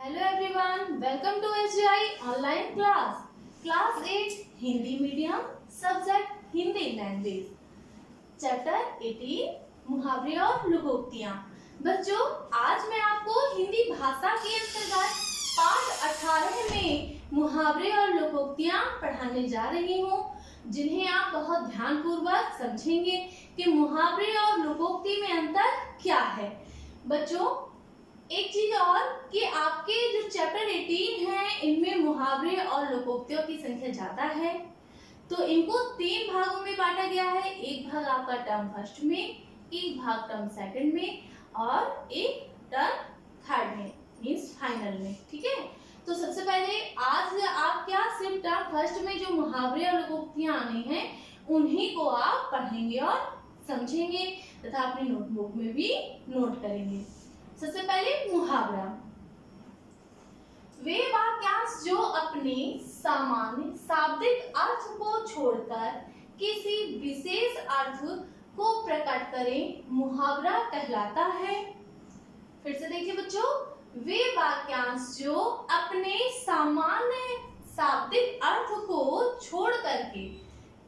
Hello everyone, welcome to SGI online class 8 Hindi medium, subject Hindi language, chapter 18 मुहावरे और लोकोक्तियाँ। बच्चों, आज मैं आपको हिंदी भाषा के अंतर्गत पाठ 18 में मुहावरे और लोकोक्तियाँ पढ़ाने जा रही हूँ, जिन्हें आप बहुत ध्यानपूर्वक समझेंगे कि मुहावरे और लोकोक्ति में अंतर क्या है। बच्चों, एक चीज और कि आपके जो चैप्टर 18 है, इनमें मुहावरे और लोकोक्तियों की संख्या ज्यादा है, तो इनको 3 भागों में बांटा गया है। एक भाग आपका टर्म फर्स्ट में, एक भाग टर्म सेकंड में और एक टर्म थर्ड में, मींस फाइनल में। ठीक है, तो सबसे पहले आज आप क्या सिर्फ टर्म फर्स्ट में जो मुहावरे और लोकोक्तियां आनी हैं, उन्हीं को आप पढ़ेंगे और समझेंगे तथा अपनी नोटबुक में भी नोट करेंगे। सबसे पहले मुहावरा, वे वाक्यांश जो अपने सामान्य शाब्दिक अर्थ को छोड़कर किसी विशेष अर्थ को प्रकट करें, मुहावरा कहलाता है। फिर से देखिए बच्चों, वे वाक्यांश जो अपने सामान्य शाब्दिक अर्थ को छोड़ करके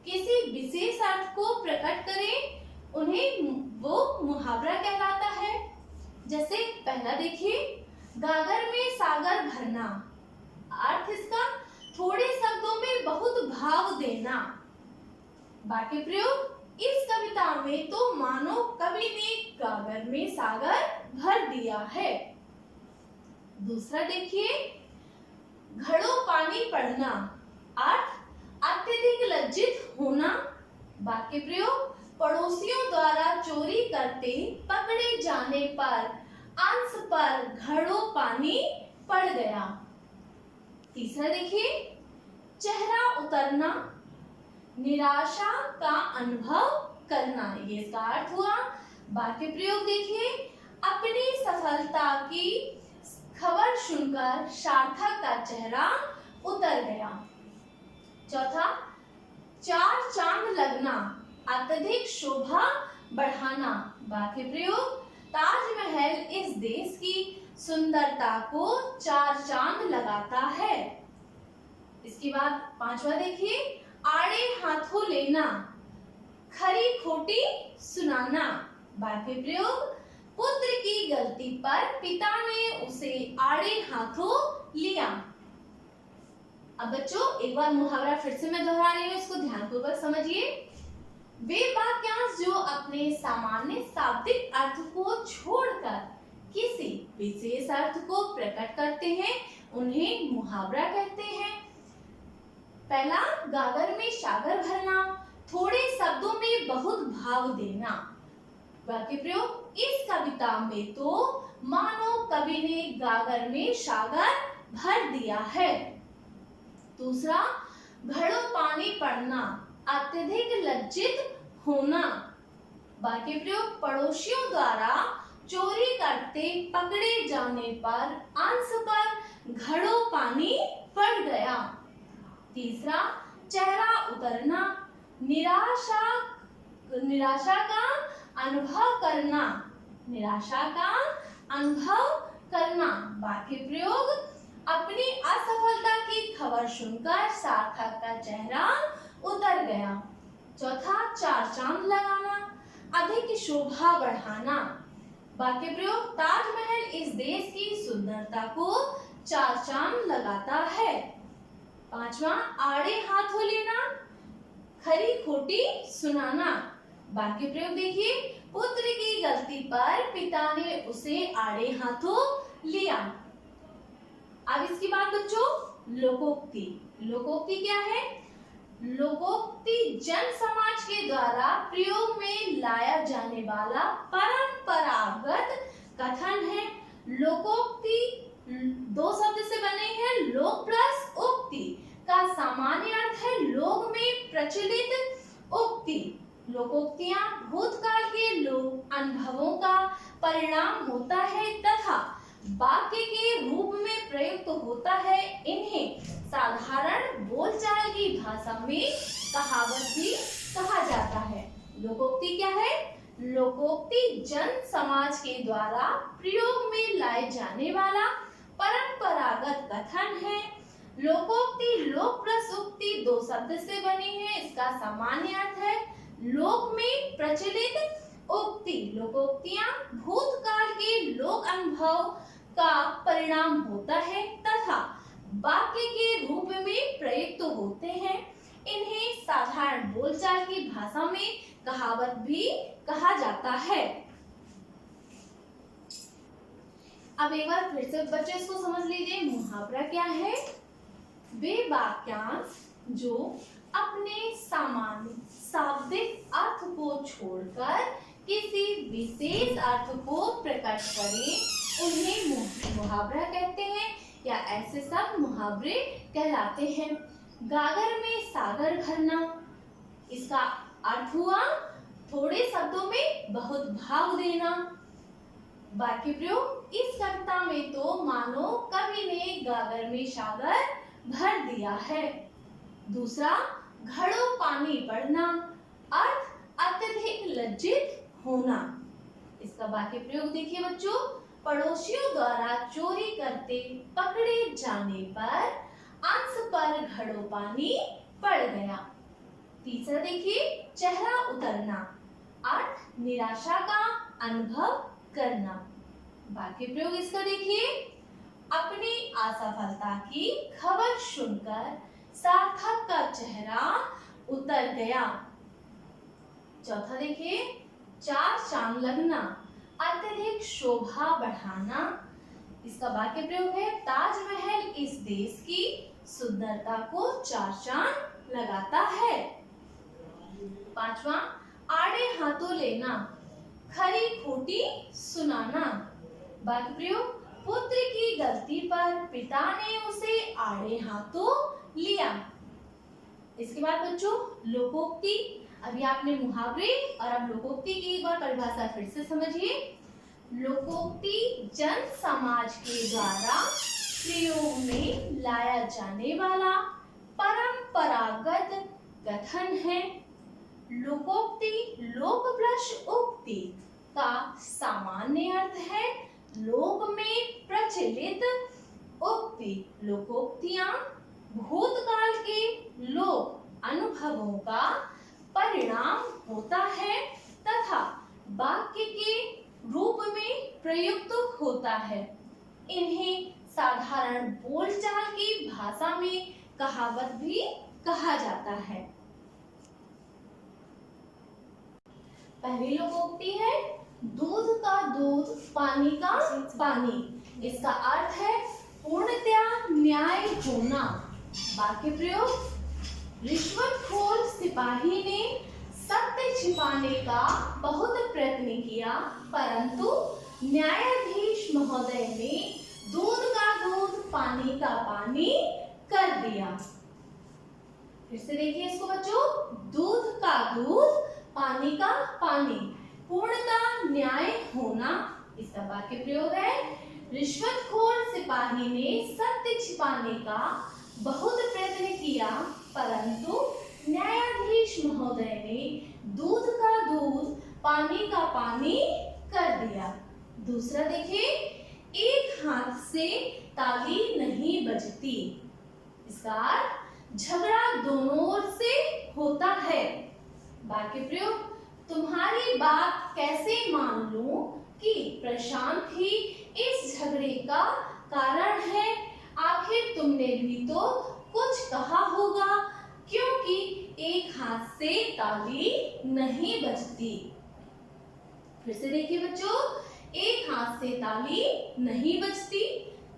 किसी विशेष अर्थ को प्रकट करें, उन्हें वो मुहावरा कहलाता है। जैसे पहला देखिए, गागर में सागर भरना। अर्थ इसका थोड़े शब्दों में बहुत भाव देना। वाक्य प्रयोग, इस कविता में तो मानो कवि ने गागर में सागर भर दिया है। दूसरा देखिए, घड़ों पानी पड़ना। अर्थ अत्यधिक लज्जित होना। वाक्य प्रयोग, पड़ोसियों द्वारा चोरी करते पकड़े जाने पर अंश पर घड़ों पानी पड़ गया। तीसरा देखिए, चेहरा उतरना, निराशा का अनुभव करना, ये इसका अर्थ हुआ। वाक्य प्रयोग देखिए, अपनी सफलता की खबर सुनकर सार्थक का चेहरा उतर गया। चौथा, चार चांद लगना, अत्यधिक शोभा बढ़ाना। वाक्य प्रयोग, ताजमहल इस देश की सुंदरता को 4 चांद लगाता है। इसके बाद पांचवा देखिए, आड़े हाथों लेना, खरी खोटी सुनाना। वाक्य प्रयोग, पुत्र की गलती पर पिता ने उसे आड़े हाथों लिया। अब बच्चों, एक बार मुहावरा फिर से मैं दोहरा रही हूँ, इसको ध्यानपूर्वक समझिए। वे वाक्यांश जो अपने सामान्य शाब्दिक अर्थ को छोड़कर किसी विशेष अर्थ को प्रकट करते हैं, उन्हें मुहावरा कहते हैं। पहला, गागर में सागर भरना, थोड़े शब्दों में बहुत भाव देना। वाक्य प्रयोग, इस कविता में तो मानो कवि ने गागर में सागर भर दिया है। दूसरा, घड़ों पानी पड़ना, अत्यधिक लज्जित होना। वाक्य प्रयोग, पड़ोसियों द्वारा चोरी करते पकड़े जाने पर अंश पर घड़ों पानी पड़ गया। तीसरा, चेहरा उतरना, निराशा का अनुभव करना, निराशा का अनुभव करना। वाक्य प्रयोग, अपनी असफलता की खबर सुनकर सार्थक का चेहरा उतर गया। चौथा, 4 चांद लगाना, अधिक शोभा बढ़ाना। वाक्य प्रयोग, ताजमहल इस देश की सुंदरता को 4 चांद लगाता है। पांचवा, आड़े हाथों लेना, खरी खोटी सुनाना। वाक्य प्रयोग देखिए, पुत्र की गलती पर पिता ने उसे आड़े हाथों लिया। अब इसके बाद बच्चों, लोकोक्ति। लोकोक्ति क्या है? लोकोक्ति जन समाज के द्वारा प्रयोग में लाया जाने वाला परंपरागत कथन है। लोकोक्ति 2 शब्द से बने हैं। लोक प्लस उक्ति का सामान्य अर्थ है लोक में प्रचलित उक्ति। लोकोक्तियां भूतकाल के लोक अनुभवों का परिणाम होता है तथा वाक्य के रूप में प्रयुक्त होता है। इन्हें साधारण बोलचाल की भाषा में कहावत भी कहा जाता है। लोकोक्ति क्या है? लोकोक्ति जन समाज के द्वारा प्रयोग में लाए जाने वाला परंपरागत कथन है। लोकोक्ति लोक प्लस उक्ति दो शब्द से बनी है। इसका सामान्य अर्थ है लोक में प्रचलित उक्ति। लोकोक्तियां भूतकाल के लोक अनुभव का परिणाम होता है तथा वाक्य के रूप में प्रयुक्त होते हैं। इन्हें साधारण बोलचाल की भाषा में कहावत भी कहा जाता है। अब एक बार फिर से बच्चे इसको समझ लीजिए। मुहावरा क्या है? वे वाक्यांश जो अपने सामान्य शाब्दिक अर्थ को छोड़कर किसी विशेष अर्थ को प्रकट करें उन्हें मुहावरा कहते हैं या ऐसे सब मुहावरे कहलाते हैं। गागर में सागर भरना, इसका अर्थ हुआ थोड़े शब्दों में बहुत भाव देना। वाक्य प्रयोग, इस कविता में तो मानो कवि ने गागर में सागर भर दिया है। दूसरा, घड़ों पानी पड़ना, अर्थ अत्यधिक लज्जित होना। इसका वाक्य प्रयोग देखिए बच्चों, पड़ोसियों द्वारा चोरी करते पकड़े जाने पर अंश पर घड़ों पानी पड़ गया। तीसरा देखिए, चेहरा उतरना, अर्थ निराशा का अनुभव करना। वाक्य प्रयोग इसका देखिए, अपनी असफलता की खबर सुनकर सार्थक का चेहरा उतर गया। चौथा देखिए, चार चांद लगना, अत्यधिक शोभा बढ़ाना। इसका वाक्य प्रयोग है, ताजमहल इस देश की सुंदरता को चार चांद लगाता है। पांचवा, आड़े हाथों लेना, खरी खोटी सुनाना। वाक्य प्रयोग, पुत्र की गलती पर पिता ने उसे आड़े हाथों लिया। इसके बाद बच्चों लोकोक्ति। अभी आपने मुहावरे और अब लोकोक्ति की एक बार परिभाषा फिर से समझिए। लोकोक्ति जन समाज के द्वारा प्रयोग में लाया जाने वाला परंपरागत कथन है। लोकोक्ति लोक प्लस उक्ति का सामान्य अर्थ है लोक में प्रचलित उक्ति। लोकोक्तियां भूतकाल के लोक अनुभवों का परिणाम होता है तथा वाक्य के रूप में प्रयुक्त होता है। इन्हें साधारण बोलचाल की भाषा में कहावत भी कहा जाता है। पहली लोकोक्ति है, दूध का दूध पानी का पानी। इसका अर्थ है पूर्णतया न्याय होना। वाक्य प्रयोग, रिश्वतखोर सिपाही ने सत्य छिपाने का बहुत प्रयत्न किया परंतु न्यायाधीश महोदय ने दूध का दूध पानी का पानी कर दिया। फिर से देखिए इसको बच्चों, दूध का दूध पानी का पानी, पूर्णतः न्याय होना। इसका वाक्य प्रयोग है, रिश्वतखोर सिपाही ने सत्य छिपाने का बहुत प्रयत्न किया परंतु न्यायाधीश महोदय ने दूध का दूध पानी का पानी कर दिया। दूसरा देखिए, एक हाथ से ताली नहीं बजती। इसका अर्थ झगड़ा दोनों ओर से होता है। वाक्य प्रयोग, तुम्हारी बात कैसे मान लूं कि प्रशांत ही इस झगड़े का कारण है। आखिर तुमने भी तो कुछ कहा होगा क्योंकि एक हाथ से ताली नहीं बजती। फिर से देखिए बच्चों, एक हाथ से ताली नहीं बजती,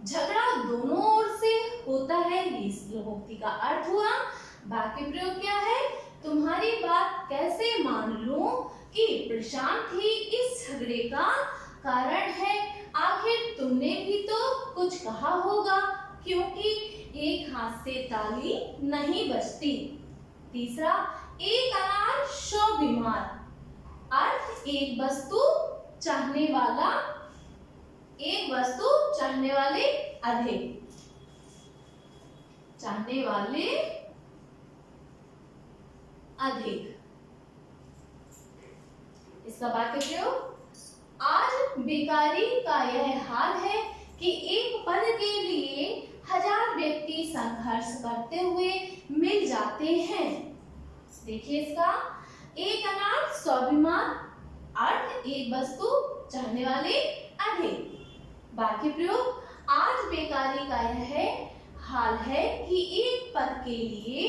झगड़ा दोनों ओर से होता है। इस लोकोक्ति का अर्थ हुआ। वाक्य प्रयोग क्या है, तुम्हारी बात कैसे मान लूं कि प्रशांत ही इस झगड़े का कारण है। आखिर तुमने भी तो कुछ कहा होगा क्योंकि एक हाथ से ताली नहीं बजती। तीसरा, एक अनार 100 बीमार। अर्थ एक वस्तु चाहने वाला, एक वस्तु चाहने वाले अधिक, चाहने वाले अधिक। इसका वाक्य प्रयोग, आज बेकारी का यह हाल है कि एक पद के लिए 1000 व्यक्ति संघर्ष करते हुए मिल जाते हैं। देखिए इसका एक अनाथ स्वाभिमान अर्थ एक वस्तु चाहने वाले अधिक। बाकी प्रयोग आज बेकारी का यह हाल है कि एक पद के लिए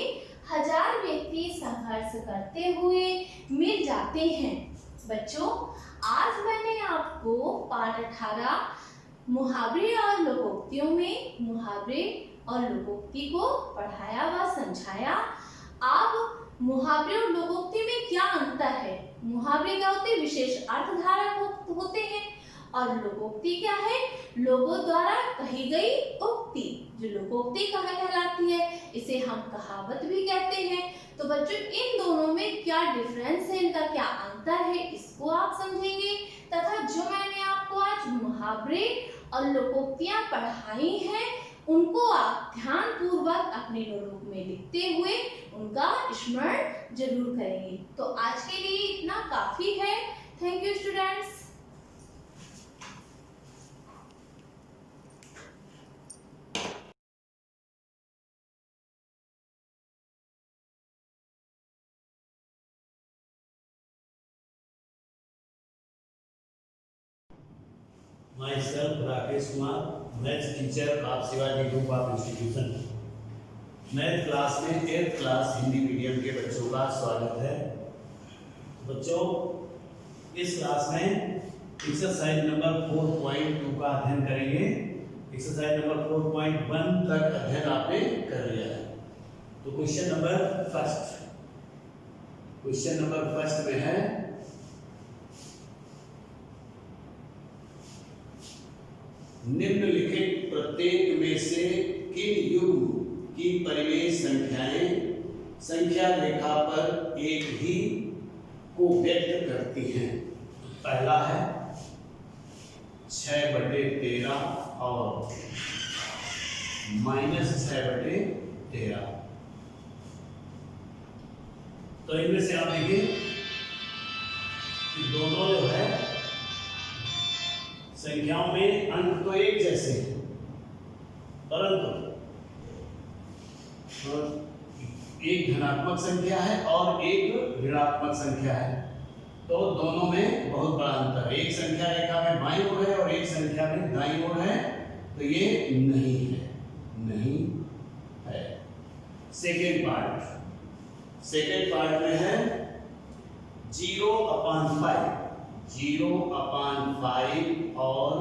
1000 व्यक्ति संघर्ष करते हुए मिल जाते हैं। बच्चों आज मैंने आपको पाठ 18 मुहावरे और लोकोक्तियों में मुहावरे और लोकोक्ति को पढ़ाया व समझाया। अब मुहावरे और लोकोक्ति में क्या अंतर है? मुहावरे क्या होते हैं? विशेष अर्थ धारक होते हैं और लोकोक्ति क्या है? लोगों द्वारा कही गई उक्ति, जो लोकोक्ति कहलाती है। इसे हम कहावत भी कहते हैं। तो बच्चों इन दोनों में क्या डिफरेंस है, इनका क्या अंतर है, इसको आप समझेंगे तथा जो मैंने आपको आज मुहावरे और लोकोक्तियां पढ़ाई हैं उनको आप ध्यान पूर्वक अपने नोटबुक में लिखते हुए उनका स्मरण जरूर करेंगे। तो आज के लिए इतना काफी है। Thank you students. Myself Rakesh Kumar, maths teacher of Shivaji group of institution. Math class में 8th क्लास हिंदी मीडियम के बच्चों का स्वागत है। बच्चों इस क्लास में एक्सरसाइज नंबर 4.2 का अध्ययन करेंगे। एक्सरसाइज नंबर 4.1 तक अध्ययन आपने कर लिया है। तो क्वेश्चन नंबर फर्स्ट में है निम्नलिखित प्रत्येक में से किन युग्म की परिमेय संख्याएं संख्या रेखा पर एक ही को व्यक्त करती हैं। पहला है 6/13 और -6/13। तो इनमें से आप देखिए कि दोनों जो है संख्याओं में अंक तो एक जैसे हैं, परंतु एक धनात्मक संख्या है और एक ऋणात्मक संख्या है। तो दोनों में बहुत बड़ा अंतर है। एक संख्या रेखा में बाईं ओर है और एक संख्या में दाईं ओर है। तो ये नहीं है। सेकेंड पार्ट में है 0/5 और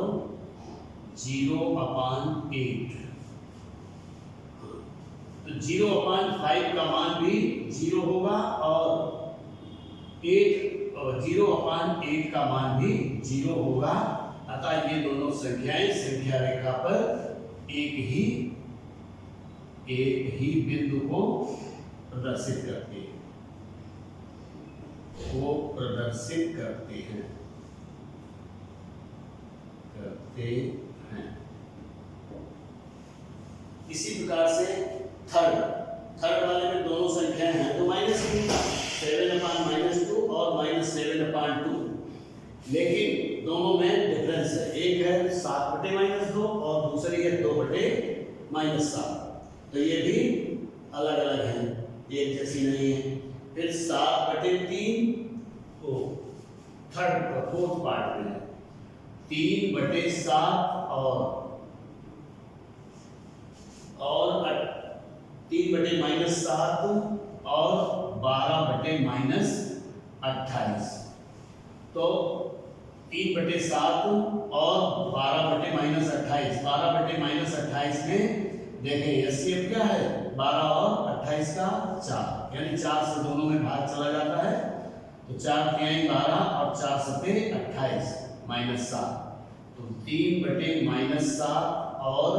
0/8। तो 0/5 का मान भी 0 होगा और 0/8 का मान भी 0 होगा। अतः ये दोनों संख्याएं संख्या रेखा पर एक ही बिंदु को प्रदर्शित करती हैं। इसी प्रकार से थर्ड वाले में दोनों संख्याएं हैं तो -7/-2 और -7/2, लेकिन दोनों में डिफरेंस है। एक है 7/-2 और दूसरी है 2/-7। तो ये भी अलग अलग हैं, एक जैसी नहीं है। फिर 7/3 फोर्थ पार्ट में है 3/7 और 3/-7 और 12/-28। तो 3/7 और 12/-28, 12/-28 में देखें एचसीएफ क्या है 12 और 28 का 4, यानी 4 से दोनों में भाग चला जाता है। तो 4×3 12 और 4×7 28 -7। तो 3/-7 और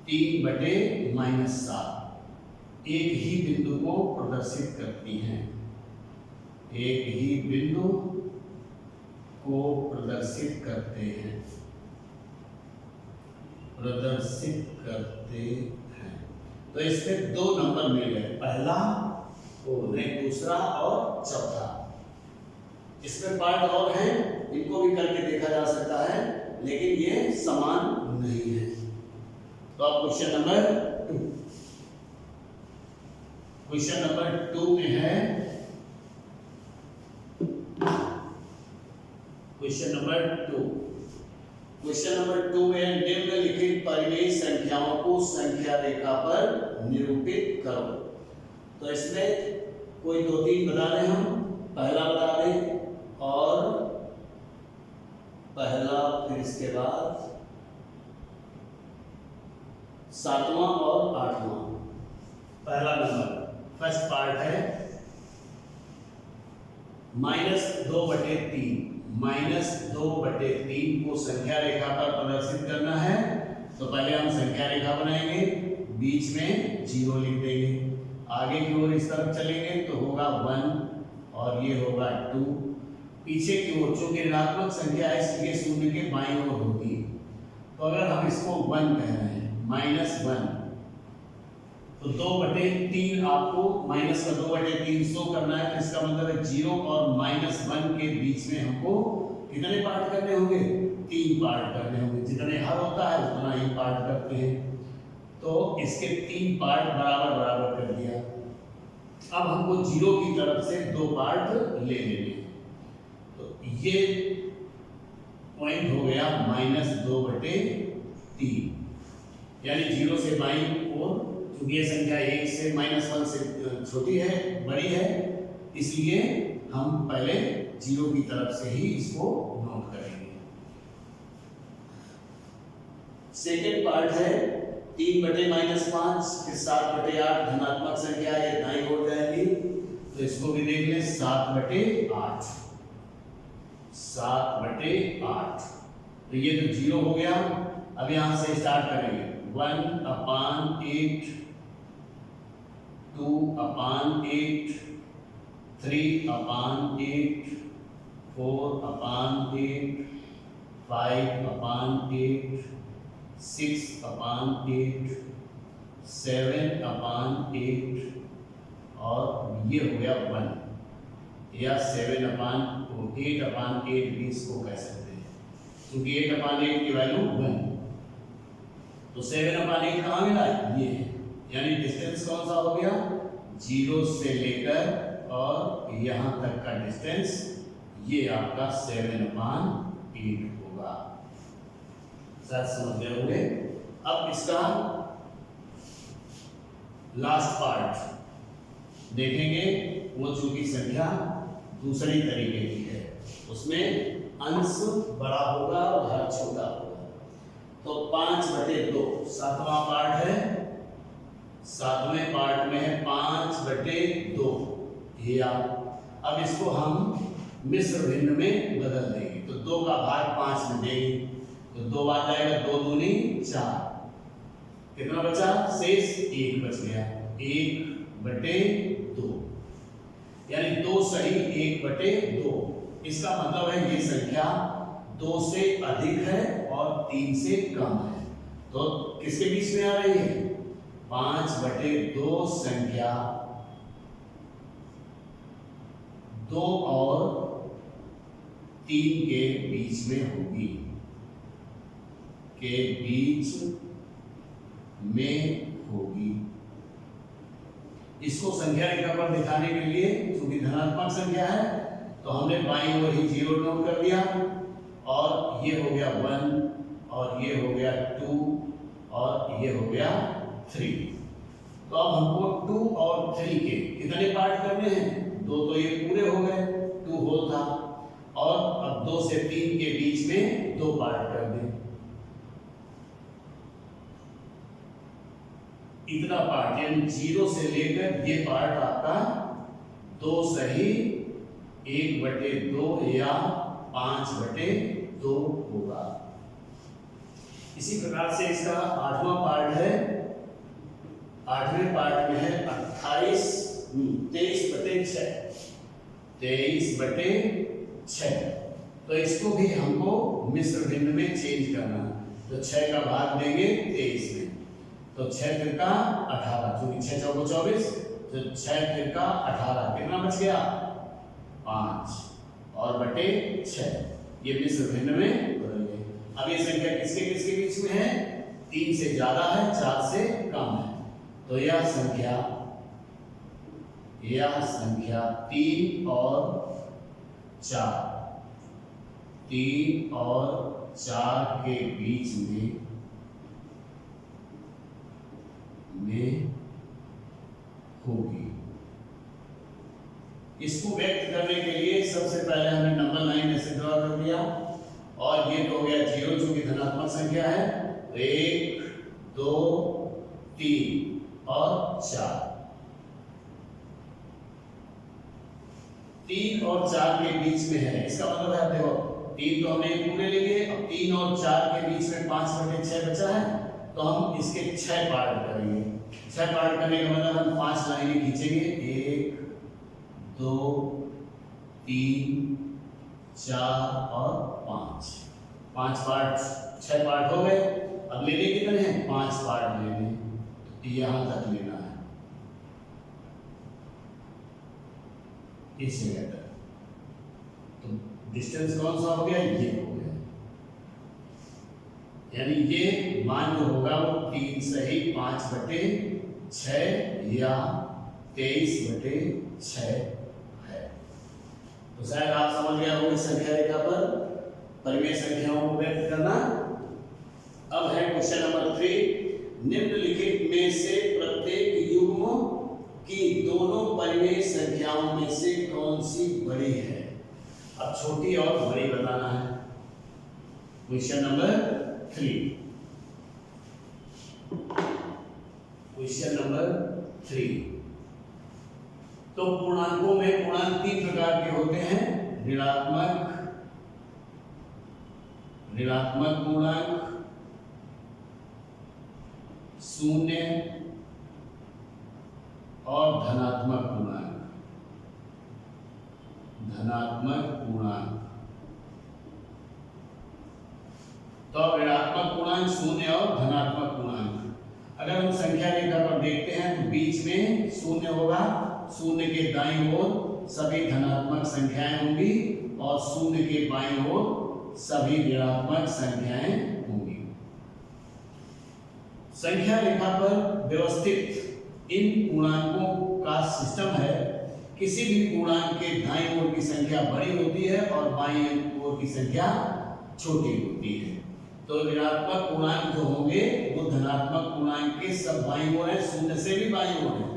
3/-7 एक ही बिंदु को प्रदर्शित करती हैं। तो इसमें 2 नंबर मिल गए, पहला दूसरा और चौथा। इसमें पार्ट और हैं, इनको भी करके देखा जा सकता है। लेकिन ये समान नहीं है। तो अब क्वेश्चन नंबर 2 में है, क्वेश्चन नंबर 2 में निम्नलिखित परिमेय संख्याओं को संख्या रेखा पर निरूपित करो। तो इसमें कोई 2-3 बता दें, हम पहला बता दें और पहला, फिर इसके बाद 7वां और 8वां। पहला नंबर फर्स्ट पार्ट है -2/3। -2/3 को संख्या रेखा पर प्रदर्शित करना है। तो पहले हम संख्या रेखा बनाएंगे, बीच में 0 लिख देंगे, आगे की ओर इस तरफ चलेंगे तो होगा 1 और ये होगा 2। पीछे की ओर चूंकि ऋणात्मक संख्या है इसलिए शून्य के बाईं ओर होगी। तो अगर हम इसको 1 कह रहे हैं, -1, तो 2/3 आपको माइनस का 2/3 शो करना है। तो इसका मतलब है 0 और -1 के बीच में हमको कितने पार्ट करने होंगे? 3 पार्ट करने होंगे। जितने हर होता है उतना ही पार्ट करते हैं। तो इसके 3 पार्ट बराबर बराबर कर दिया। अब हमको 0 की तरफ से 2 पार्ट ले लेने हैं। तो ये पॉइंट हो गया -2/3, यानी 0 से बाईं ओर, क्योंकि ये संख्या 1 से -1 से छोटी है, बड़ी है, इसलिए हम पहले 0 की तरफ से ही इसको नोट करेंगे। सेकेंड पार्ट है 3/-5, फिर 7/8 धनात्मक संख्या, ये दाईं ओर जाएगी। तो इसको भी देख लें, 7/8। 7/8, तो ये तो 0 हो गया। अब यहां से स्टार्ट करेंगे, 1/8, 2/8, 3/8, 4/8, 5/8, 6/8, 7/8 और ये हो गया 1 या 8/8 भी इसको कह सकते हैं, क्योंकि 8/8 की वैल्यू 1। तो 7/8 कहाँ मिला? ये, यानी डिस्टेंस कौन सा हो गया? 0 से लेकर और यहाँ तक का डिस्टेंस, ये आपका 7/8 होगा। शायद समझ गए होंगे। अब इसका लास्ट पार्ट देखेंगे, वो चूंकि संख्या दूसरी तरीके की है, उसमें अंश बड़ा होगा और हर छोटा होगा। तो 5/2 7वां पार्ट है, 7वें पार्ट में है 5/2। ये अब इसको हम मिश्र भिन्न में बदल देंगे। तो 2 का भाग 5 में देंगे, तो 2 आ जाएगा, 2 दूनी 4। कितना बचा? शेष 1 बच गया, 1/2, यानी 2 सही 1/2। इसका मतलब है ये संख्या 2 से अधिक है और 3 से कम है। तो किसके बीच में आ रही है? 5/2 संख्या 2 और 3 के बीच में होगी, के बीच में होगी। इसको संख्या रेखा पर दिखाने के लिए, क्योंकि धनात्मक संख्या है, तो हमने बाईं ओर ही 0 नोट कर दिया, और ये हो गया 1 और ये हो गया 2 और ये हो गया 3। तो अब हमको 2 और 3 के कितने पार्ट करने हैं? 2 तो ये पूरे हो गए, 2 होल था, और अब 2 से 3 के बीच में 2 पार्ट कर दें। इतना पार्ट, यानी 0 से लेकर ये पार्ट आपका 2 सही 1/2 या 5/2 होगा। इसी प्रकार से इसका 8वां पार्ट है। 8वें पार्ट में है 23/6। 23/6, तो इसको भी हमको मिश्र भिन्न में चेंज करना है। तो 6 का भाग देंगे 23 में, तो 6 × 18, क्योंकि 6 × 4 = 24, तो 6 × 18 कितना बच गया? 5 और बटे 6, ये मिश्र भिन्न में बदल गए। अब ये संख्या किसके किसके बीच में है? 3 से ज्यादा है, 4 से कम है। तो यह संख्या 3 और 4 के बीच में होगी। इसको व्यक्त करने के लिए सबसे पहले हमने नंबर लाइन ऐसे ड्रॉ कर दिया, और ये तो हो गया 0 जो कि धनात्मक संख्या है। 1 2 3 और 4, 3 और 4 के बीच में है। इसका मतलब है, देखो 3 तो हमने पूरे ले लिए, अब 3 और 4 के बीच में 5/6 बचा है, तो हम इसके 6 पार्ट करेंगे। 6 पार्ट करने का मतलब हम 5 लाइनें खींचेंगे, 1 2 3 4 और 5 पार्ट, 6 पार्ट हो गए। अब लेने कितने हैं? 5 पार्ट लेने, यहां तक लेना है, इस जगह तक। तो डिस्टेंस कौन सा हो गया? ये हो गया, यानी ये मान जो होगा वो 3 सही 5/6 या 23/6 है। तो शायद आप समझ गए होंगे संख्या रेखा पर परिमेय संख्याओं को व्यक्त करना। अब है क्वेश्चन नंबर 3, निम्नलिखित में से प्रत्येक युग्म की दोनों परिमेय संख्याओं में से कौन सी बड़ी है? अब छोटी और बड़ी बताना है। क्वेश्चन नंबर 3, तो पूर्णांकों में पूर्णांक 3 प्रकार के होते हैं, ऋणात्मक पूर्णांक, शून्य और धनात्मक पूर्णांक। तो ऋणात्मक पूर्णांक, शून्य और धनात्मक पूर्णांक। अगर हम संख्या रेखा पर देखते हैं तो बीच में शून्य होगा, शून्य के दाईं ओर सभी धनात्मक संख्याएं होंगी और शून्य के बाईं ओर सभी ऋणात्मक संख्याएं होंगी। संख्या रेखा पर व्यवस्थित इन पूर्णांकों का सिस्टम है। किसी भी पूर्णांक के दाईं ओर की संख्या बड़ी होती है और बाईं ओर की संख्या छोटी होती है। तो ऋणात्मक पूर्णांक जो होंगे वो धनात्मक पूर्णांक के सब बाईं ओर है, शून्य से भी बाईं ओर है।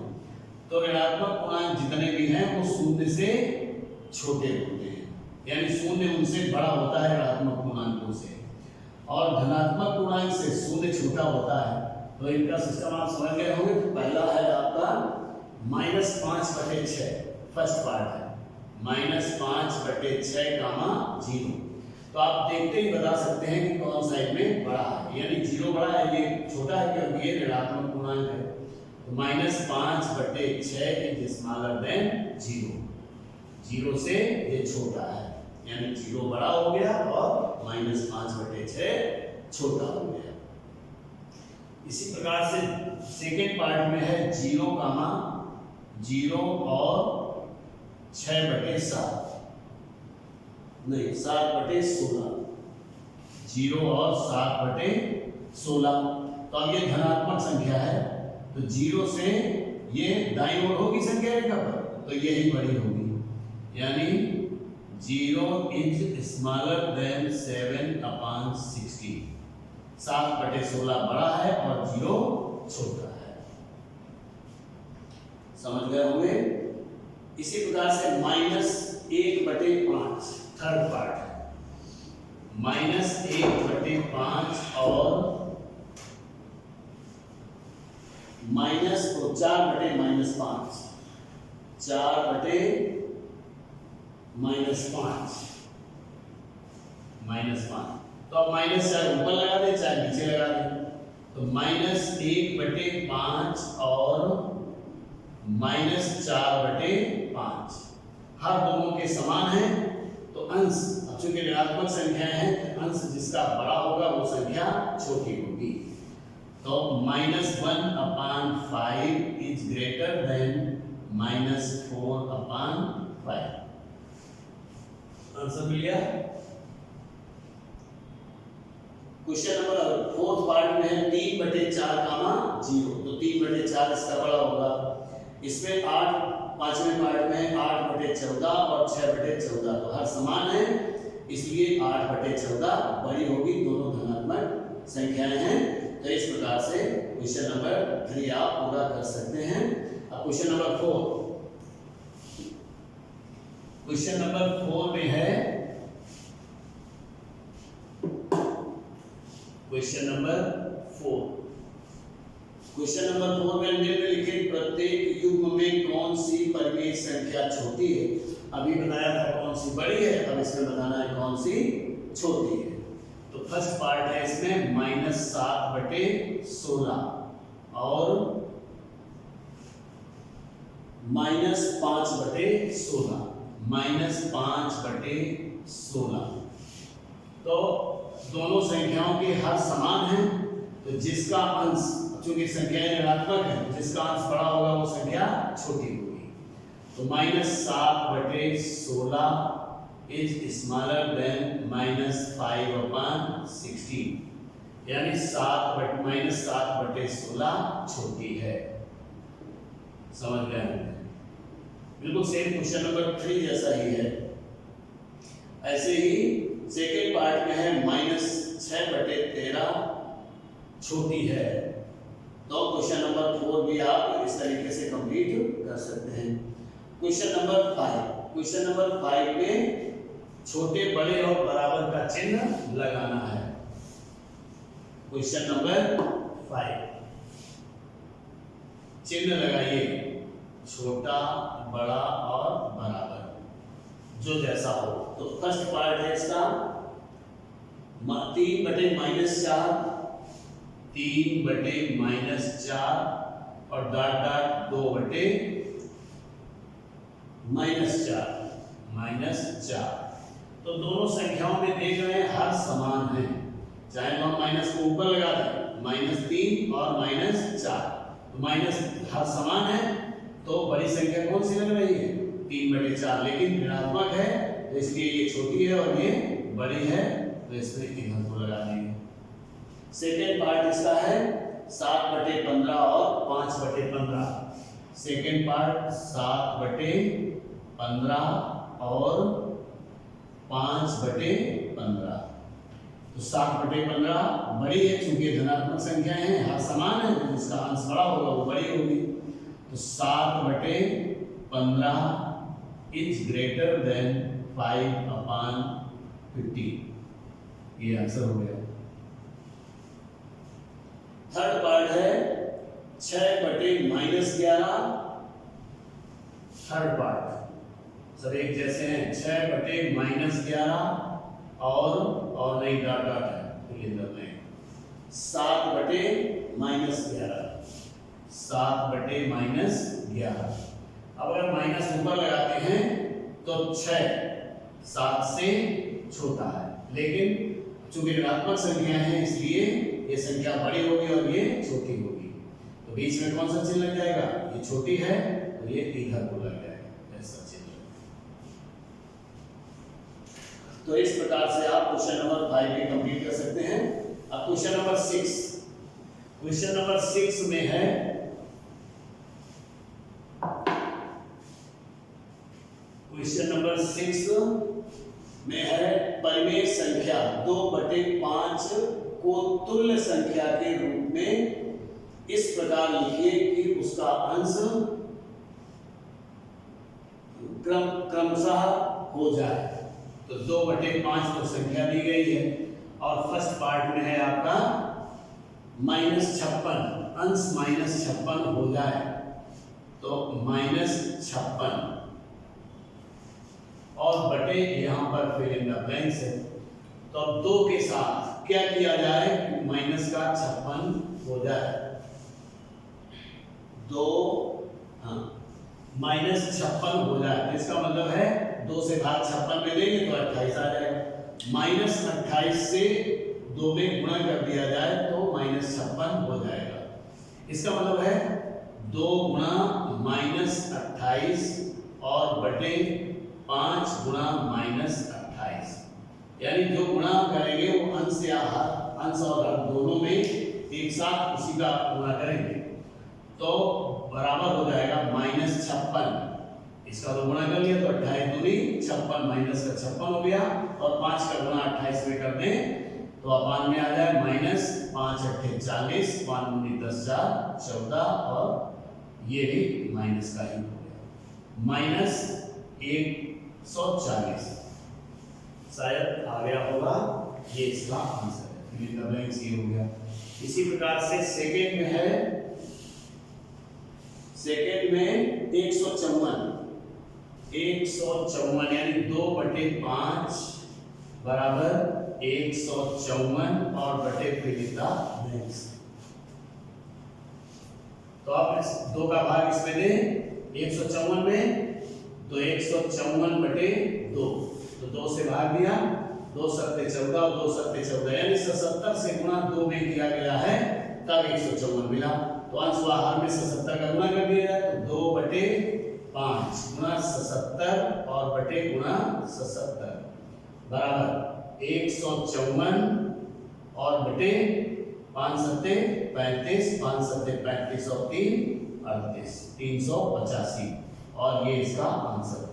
तो ऋणात्मक पूर्णांक जितने भी हैं वो शून्य से छोटे होते हैं, यानी शून्य उनसे बड़ा होता है ऋणात्मक पूर्णांकों से, और धनात्मक पूर्णांक से शून्य छोटा होता है। तो इनका सिस्टम आप समझ गए होंगे। तो पहला है आपका -5/6, फर्स्ट पार्ट है -5/6 गामा 0। तो आप देखते ही बता सकते हैं कि कौन सा इनमें बड़ा है, यानी 0 बड़ा है, ये छोटा है क्योंकि ये ऋणात्मक पूर्णांक है। तो -5/6 इज स्मॉलर देन 0, 0 से ये छोटा है, यानी 0 बड़ा हो गया और -5/6 छोटा हो गया। इसी प्रकार से सेकेंड पार्ट में है 0 और 6/7, नहीं 7/16, 0 और 7/16। तो अब ये धनात्मक संख्या है, तो 0 से ये दाईं ओर होगी संख्या रेखा पर, तो यही बड़ी होगी, यानी 0 इज स्मॉलर देन 7/16। 7/16 बड़ा है और 0 छोटा है। समझ गए होंगे। इसी प्रकार से -1/5 थर्ड पार्ट है, -1/5 और माइनस तो 4/-5, 4/-5, -5। तो अब माइनस चाहे ऊपर लगा दे चाहे नीचे लगा दे, तो -1/5 और -4/5 हर दोनों के समान है। तो अंश, अब चूंकि ऋणात्मक संख्याएं हैं, अंश जिसका बड़ा होगा वो संख्या छोटी होगी। तो -1/5 इज ग्रेटर देन -4/5। आंसर मिल गया। क्वेश्चन नंबर फोर्थ पार्ट में है 3/4 कामा 0, तो 3/4 इसका बड़ा होगा। इसमें 8 पांचवें पार्ट में 8/14 और 6/14, तो हर समान है इसलिए 8/14 बड़ी होगी, दोनों धनात्मक संख्याएं हैं। तो इस प्रकार से क्वेश्चन नंबर 3 आप पूरा कर सकते हैं। अब क्वेश्चन नंबर 4, क्वेश्चन नंबर 4 में है क्वेश्चन नंबर 4 में निम्नलिखित प्रत्येक युग्म में कौन सी परिमेय संख्या छोटी है? अभी बताया था कौन सी बड़ी है, अब इसमें बताना है कौन सी छोटी है। तो फर्स्ट पार्ट है इसमें -7/16 और -5/16, -5/16। तो दोनों संख्याओं के हर समान हैं, तो जिसका अंश, चूंकि संख्याएं ऋणात्मक है, जिसका अंश बड़ा होगा वो संख्या छोटी होगी। तो -7/16 इज स्मॉलर देन -5/16, यानी -7/16 छोटी है। समझ गए? बिल्कुल सेम क्वेश्चन नंबर 3 जैसा ही है। ऐसे ही सेकेंड पार्ट में है -6/13 छोटी है। तो क्वेश्चन नंबर 4 भी आप इस तरीके से कंप्लीट कर सकते हैं। क्वेश्चन नंबर 5 में छोटे, बड़े और बराबर का चिन्ह लगाना है। क्वेश्चन नंबर 5, चिन्ह लगाइए, छोटा, बड़ा और बराबर, जो जैसा हो। तो फर्स्ट पार्ट है इसका 3/-4, 3/-4 और डॉट 2/-4। तो दोनों संख्याओं में देख रहे हैं हर समान है, चाहे हम माइनस को ऊपर लगा दें, -3 और -4, तो माइनस हर समान है, तो बड़ी संख्या कौन सी लग रही है? 3/4, लेकिन ऋणात्मक है तो इसलिए ये छोटी है और ये बड़ी है, तो इसमें इधर को लगा देंगे। सेकेंड पार्ट इसका है 7/15 और 5/15। सेकेंड पार्ट 7/15 और 5/15। तो 7/15 बड़ी है, चूंकि धनात्मक संख्याएं हैं, हर समान है, तो जिसका अंश बड़ा होगा वो बड़ी होगी। तो 7/15 इज ग्रेटर देन 5/15, ये आंसर हो गया। थर्ड पार्ट है 6/-11। थर्ड पार्ट सब एक जैसे हैं, 6/-11 और नहीं डॉट है, फिर 7/-11, 7/-11। अब अगर माइनस ऊपर लगाते हैं तो 6 7 से छोटा है, लेकिन चूंकि ऋणात्मक संख्या है इसलिए ये संख्या बड़ी होगी और ये छोटी होगी। तो बीच में कौन सा चिन्ह लग जाएगा? ये छोटी है तो ये इधर को लग जाएगा, ऐसा चिन्ह। तो इस प्रकार से आप क्वेश्चन नंबर 5 भी कंप्लीट कर सकते हैं। अब क्वेश्चन नंबर 6, क्वेश्चन नंबर 6 में है परिमेय संख्या 2/5 को तुल्य संख्या के रूप में इस प्रकार लिखिए कि उसका अंश क्रमशः हो जाए। तो 2/5 तो संख्या दी गई है और फर्स्ट पार्ट में है आपका -56, अंश -56 हो जाए, तो -56 और बटे यहाँ पर फिर इन द ब्लैंक्स है। तो अब 2 के साथ क्या किया जाए कि माइनस का 56 हो जाए। 2 -56 हो जाए, इसका मतलब है 2 से भाग 56 में देंगे तो 28 आ जाएगा। -28 से 2 में गुणा कर दिया जाए तो -56 हो जाएगा। इसका मतलब है 2 गुणा -28 और बटे 5 गुणा -28, यानी जो गुणा करेंगे वो अंश या अंश और हर दोनों में एक साथ उसी का गुणा करेंगे तो बराबर हो जाएगा -56। इसका तो गुणा कर लिया तो 28 दूनी 56 माइनस का 56 हो गया और 5 का गुणा 28 में कर दें तो अपान में आ जाए -5 अट्ठे 40, 5 दूनी 10 4 14 और ये भी माइनस का ही हो गया -140। शायद आ गया होगा, ये इसका आंसर है। फिल इन द ब्लैंक्स ये हो गया। इसी प्रकार से सेकेंड में है, सेकेंड में 154 यानी 2/5 बराबर 154 और बटे फिल इन द ब्लैंक्स। तो आप इस 2 का भाग इसमें दें 154 में तो 154 बटे 2 तो 2 से भाग दिया, 2 सत्ते 14 और 2 सत्ते 14 यानी 77 से गुणा 2 में किया गया है तब 154 मिला। तो अंश व हर में 77 का गुणा कर दिया जाए तो 2/5 गुणा 77 और बटे गुणा 77 बराबर 154 और बटे 5 सत्ते 35, 5 सत्ते 35 और 3 38, 385 और ये इसका आंसर है।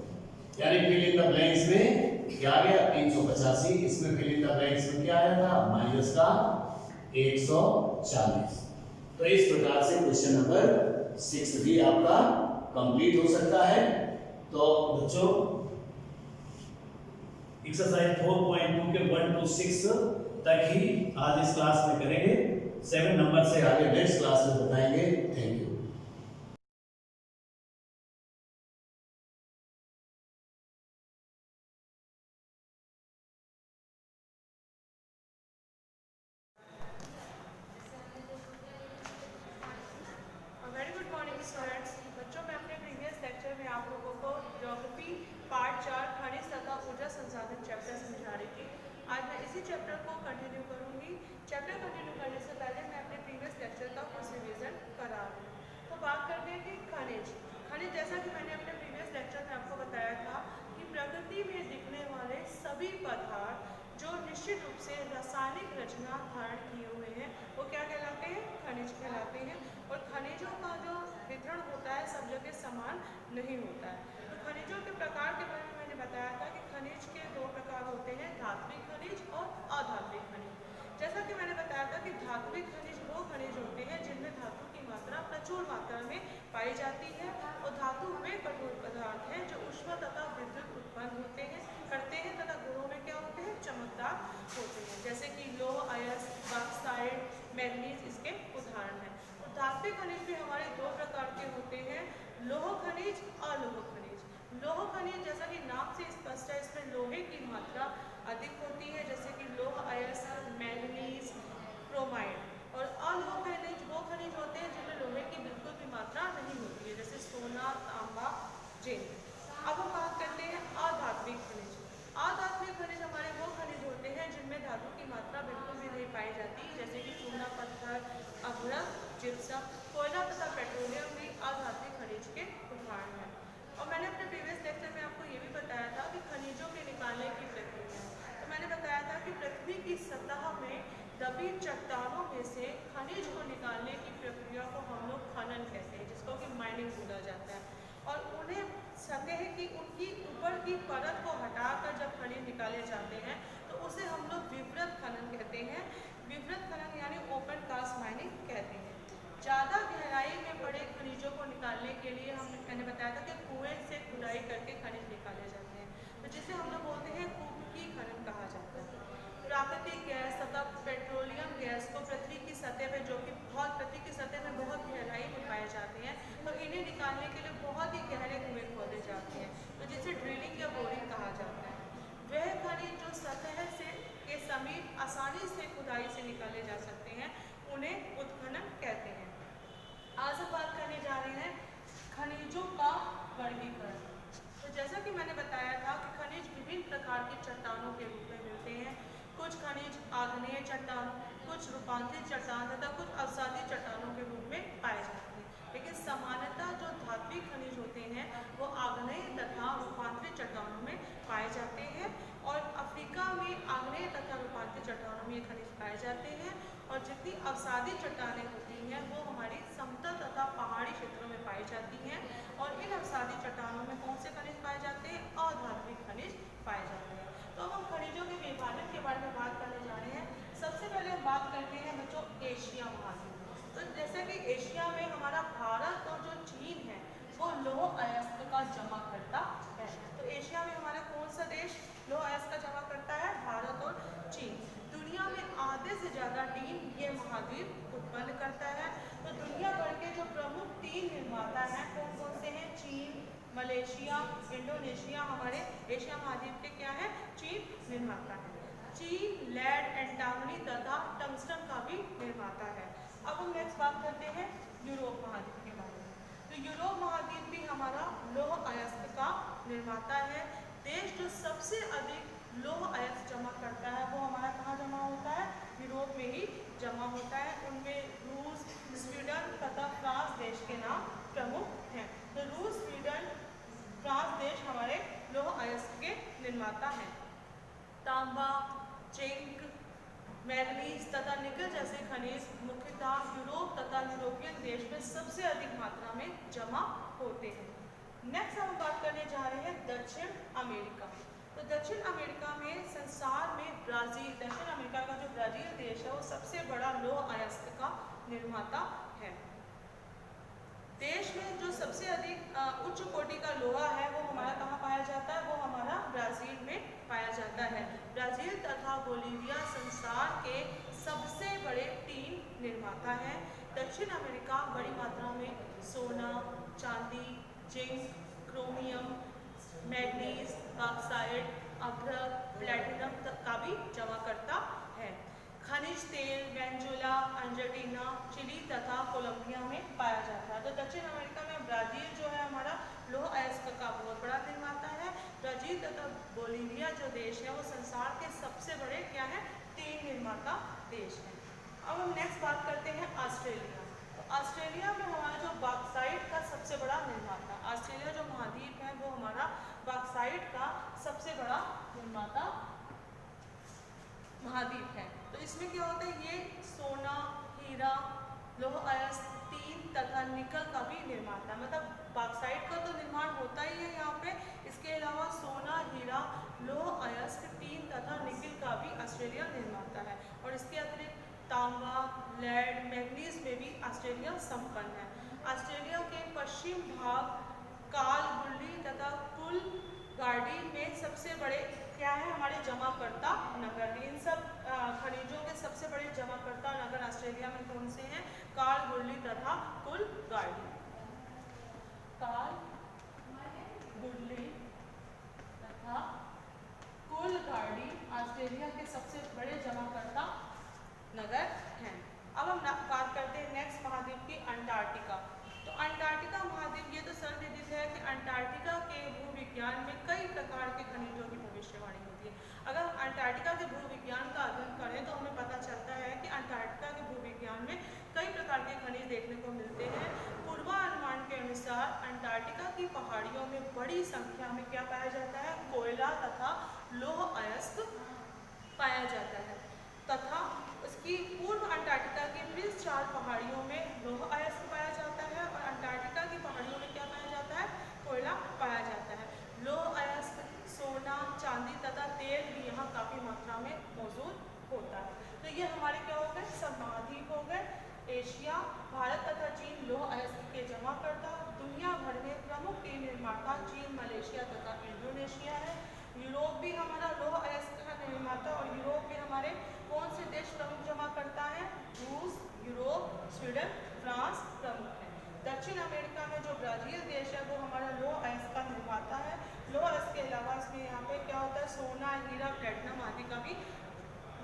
यानी फिल इन द ब्लैंक्स में क्या आ गया 385, इसमें फिल इन द ब्लैंक्स में क्या आया था माइनस का 140। तो इस प्रकार से क्वेश्चन नंबर 6 भी आपका कंप्लीट हो सकता है। तो बच्चों एक्सरसाइज 4.2 के 1 to 6 तक ही आज इस क्लास में करेंगे। 7 नंबर से आगे नेक्स्ट क्लास में बताएंगे। Thank you. Very good morning students. बच्चों मैं अपने प्रीवियस लेक्चर में आप लोगों को ज्योग्राफी पार्ट 4 खनिज तथा ऊर्जा संसाधन चैप्टर समझा रही थी। आज मैं इसी चैप्टर को कंटिन्यू करूंगी। चैप्टर कंटिन्यू करने से पहले मैं अपने प्रीवियस लेक्चर का कुछ रिवीजन करा रही हूँ। तो बात करते हैं कि खनिज खनिज जैसा कि मैंने अपने प्रीवियस लेक्चर में आपको बताया था कि प्रकृति में दिखने वाले सभी पदार्थ जो निश्चित रूप से रासायनिक रचना धारण किए हुए हैं वो क्या कहलाते हैं, खनिज कहलाते हैं। और खनिजों का जो वितरण होता है सब जगह समान नहीं होता है। तो खनिजों के प्रकार के बारे में मैंने बताया था कि खनिज के 2 प्रकार होते हैं, धात्विक खनिज और अधात्विक खनिज। जैसा कि मैंने बताया था कि धात्विक खनिज वो खनिज होते हैं जिनमें धातु की मात्रा प्रचुर मात्रा में पाई जाती है और धातु वे कठोर पदार्थ हैं जो ऊष्मा तथा विद्युत उत्पन्न करते हैं तथा गुणों में क्या होते हैं, चमकदार होते हैं। जैसे कि लोह, अयस्क, बॉक्साइट, मैग्नीज इसके उदाहरण हैं। धात्विक खनिज भी हमारे 2 प्रकार के होते हैं, लोह खनिज, अलोह खनिज। लोह खनिज जैसा कि नाम से स्पष्ट है इसमें लोहे की मात्रा अधिक होती है जैसे कि लोह, अयस्क, मैग्नीज, क्रोमाइड। और अलोह खनिज वो खनिज होते हैं जिनमें लोहे की बिल्कुल भी मात्रा नहीं होती है जैसे सोना, तांबा, जिंक। अब हम बात करते हैं अधात्विक खनिज। अधात्विक खनिज हमारे वो खनिज होते हैं जिनमें धातु की मात्रा बिल्कुल भी नहीं पाई जाती जैसे कि चूना पत्थर, अभ्रक, जिप्सम, कोयला तथा पेट्रोलियम भी अधात्विक खनिज के उदाहरण हैं। और मैंने अपने प्रीवियस लेक्चर में आपको ये भी बताया था कि खनिजों के निकालने की प्रक्रिया है। तो मैंने बताया था कि पृथ्वी की सतह में दबी चट्टानों में से खनिज को निकालने की प्रक्रिया को हम लोग खनन कहते हैं जिसको कि माइनिंग बोला जाता है। और उन्हें सतह की उनकी ऊपर की परत को हटाकर जब खनिज निकाले जाते हैं तो उसे हम लोग विवृत खनन कहते हैं। विवृत खनन यानी ओपन कास्ट माइनिंग कहते हैं। ज़्यादा गहराई में पड़े खनिजों को निकालने के लिए मैंने बताया था कि कुएं से खुदाई करके खनिज निकाले जाते हैं तो जिसे हम लोग बोलते हैं कुकी खनन कहा जाता है। प्राकृतिक गैस तथा पेट्रोलियम गैस को पृथ्वी की सतह पे जो कि पृथ्वी की सतह में बहुत गहराई में पाए जाते हैं तो इन्हें निकालने के लिए बहुत ही गहरे कुएं खोदे जाते हैं तो जिसे ड्रिलिंग या बोरिंग कहा जाता है। वह खनिज जो सतह से के समीप आसानी से खुदाई से निकाले जा सकते हैं उन्हें उत्खनन कहते हैं। आज हम बात करने जा रहे हैं खनिजों का वर्गीकरण। तो जैसा कि मैंने बताया था कि खनिज विभिन्न प्रकार की चट्टानों के रूप में मिलते हैं। कुछ खनिज आग्नेय चट्टान, कुछ रूपांतरित चट्टान तथा कुछ अवसादी चट्टानों के रूप में पाए जाते हैं। लेकिन सामान्यतः जो धात्विक खनिज होते हैं वो आग्नेय तथा रूपांतरित चट्टानों में पाए जाते हैं और अफ्रीका में आग्नेय तथा रूपांतरित चट्टानों में ये खनिज पाए जाते हैं। और जितनी अवसादी चट्टानें होती हैं वो हमारी समतल तथा पहाड़ी क्षेत्रों में पाई जाती हैं। और इन अवसादी चट्टानों में कौन से खनिज पाए जाते हैं? अधात्विक खनिज पाए जाते हैं। तो अब हम खनिजों के विभाजन के बारे में बात करने जा रहे हैं। सबसे पहले हम बात करते हैं बच्चों एशिया महाद्वीप। तो जैसे कि एशिया में हमारा भारत और जो चीन है वो लौह अयस्क का जमा करता है। तो एशिया में हमारा कौन सा देश लौह अयस्क का जमा करता है? भारत और चीन। दुनिया में आधे से ज़्यादा टीन ये महाद्वीप उत्पन्न करता है। तो दुनिया भर के जो प्रमुख 3 निर्माता हैं कौन कौन से हैं? चीन, मलेशिया, इंडोनेशिया। हमारे एशिया महाद्वीप के क्या है? चीन निर्माता है। चीन लेड, एंटामनी तथा टंगस्टन का भी निर्माता है। अब हम नेक्स्ट बात करते हैं यूरोप महाद्वीप के बारे में। तो यूरोप महाद्वीप भी हमारा लौह अयस्क का निर्माता है। देश जो सबसे अधिक लौह अयस्क जमा करता है वो हमारा कहाँ जमा होता है? यूरोप में ही जमा होता है। उनमें रूस, स्वीडन तथा फ्रांस देश के नाम प्रमुख हैं। तो रूस, स्वीडन, फ्रांस देश हमारे लौह अयस्क के निर्माता हैं। तांबा, जिंक, मैग्नीज तथा निकल जैसे खनिज मुख्यतः यूरोप तथा यूरोपियन देश में सबसे अधिक मात्रा में जमा होते हैं। नेक्स्ट हम बात करने जा रहे हैं दक्षिण अमेरिका। तो दक्षिण अमेरिका में संसार में ब्राज़ील, दक्षिण अमेरिका का जो ब्राज़ील देश है वो सबसे बड़ा लौह अयस्क का निर्माता है। देश में जो सबसे अधिक उच्च कोटि का लोहा है वो हमारा कहाँ पाया जाता है? वो हमारा ब्राज़ील में पाया जाता है। ब्राज़ील तथा बोलीविया संसार के सबसे बड़े टीन निर्माता हैं। दक्षिण अमेरिका बड़ी मात्रा में सोना, चांदी, जिंक, क्रोमियम, मैग्नीज, बॉक्साइट, अभ्रक, प्लैटिनम का भी जमा करता है। खनिज तेल वेनेजुएला, अर्जेंटीना, चिली तथा कोलंबिया में पाया जाता है। तो दक्षिण अमेरिका में ब्राज़ील जो है हमारा लौह अयस्क का बहुत बड़ा निर्माता है। ब्राज़ील तथा बोलीविया जो देश है वो संसार के सबसे बड़े क्या है? 3 निर्माता देश हैं। अब हम नेक्स्ट बात करते हैं ऑस्ट्रेलिया। तो ऑस्ट्रेलिया में हमारा जो बॉक्साइट का सबसे बड़ा निर्माता, ऑस्ट्रेलिया जो महाद्वीप है वो हमारा बॉक्साइट का सबसे बड़ा निर्माता महाद्वीप है। तो इसमें क्या होता है? ये सोना, हीरा, लौह अयस्क, टीन तथा निकल का भी निर्माता है। मतलब बॉक्साइट का तो निर्माण होता ही है यहाँ पे। इसके अलावा सोना, हीरा, लौह अयस्क, टीन तथा निकल का भी ऑस्ट्रेलिया निर्माता है। और इसके अतिरिक्त तांबा, लेड, मैग्नीज में भी ऑस्ट्रेलिया संपन्न है। ऑस्ट्रेलिया के पश्चिम भाग कालगुल्ली तथा कूलगार्डी में सबसे बड़े क्या है? हमारे जमाकर्ता नगर। इन सब खनिजों के सबसे बड़े जमाकर्ता नगर ऑस्ट्रेलिया में कौन से हैं? कालगुल्ली तथा कूलगार्डी। कालगुल्ली तथा कूलगार्डी ऑस्ट्रेलिया के सबसे बड़े जमाकर्ता नगर हैं। अब हम बात करते हैं नेक्स्ट महाद्वीप की, अंटार्कटिका। तो अंटार्कटिका महाद्वीप ये तो सर्वविदित है कि अंटार्कटिका के भूविज्ञान में कई प्रकार के खनिजों की भविष्यवाणी होती है। अगर हम अंटार्कटिका के भूविज्ञान का अध्ययन करें तो हमें पता चलता है कि अंटार्कटिका के भूविज्ञान में कई प्रकार के खनिज देखने को मिलते हैं। पूर्वानुमान के अनुसार अंटार्कटिका की पहाड़ियों में बड़ी संख्या में क्या पाया जाता है? कोयला तथा लौह अयस्क पाया जाता है। तथा उसकी पूर्व अंटार्कटिका की प्रिंस चार्ल्स पहाड़ियों में लौह अयस्क पाया जाता है। और अंटार्कटिका की पहाड़ियों में क्या पाया जाता है? कोयला पाया जाता है। लौह अयस्क, सोना, चांदी तथा तेल भी यहाँ काफ़ी मात्रा में मौजूद होता है। तो ये हमारे क्या हो गए? सब महाद्वीप हो गए। एशिया, भारत तथा चीन लौह अयस्क के जमा करता। दुनिया भर में प्रमुख 3 निर्माता चीन, मलेशिया तथा इंडोनेशिया है। यूरोप भी हमारा लौह अयस्क का निर्माता। और यूरोप में हमारे कौन से देश प्रमुख जमा करता है? रूस, यूरोप, स्वीडन, फ्रांस प्रमुख है। दक्षिण अमेरिका में जो ब्राज़ील देश है वो हमारा लौह अयस्क का निर्माता है। लौह अयस्क के अलावा इसमें यहाँ पे क्या होता है? सोना, हीरा, प्लेटिनम आदि का भी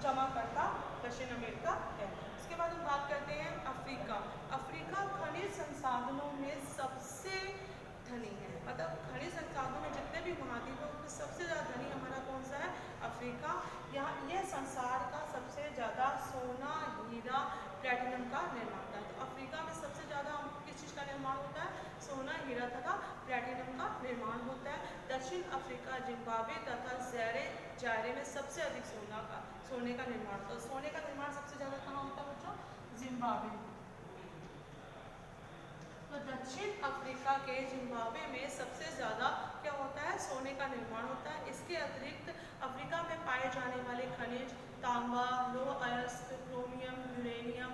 जमा करता दक्षिण अमेरिका है। इसके बाद हम बात करते हैं अफ्रीका। अफ्रीका खनिज संसाधनों में सबसे धनी है। मतलब खनिज संसाधनों में जितने भी महाद्वीप हैं उसमें सबसे ज़्यादा धनी हमारा कौन सा है? अफ्रीका। यहाँ यह संसार का सबसे ज़्यादा सोना, हीरा, प्लैटिनम का निर्माता है। तो अफ्रीका में सबसे ज़्यादा किस चीज़ का निर्माण होता है? सोना, हीरा तथा प्लैटिनम का निर्माण होता है। दक्षिण अफ्रीका, जिम्बाब्वे तथा जायरे में सबसे अधिक सोने का निर्माण होता है। सोने का निर्माण सबसे ज़्यादा कहाँ होता है बच्चों? जिम्बाब्वे में। तो दक्षिण अफ्रीका के जिम्बाब्वे में सबसे ज़्यादा क्या होता है? सोने का निर्माण होता है। इसके अतिरिक्त अफ्रीका में पाए जाने वाले खनिज तांबा, लौह अयस्क, क्रोमियम, यूरेनियम,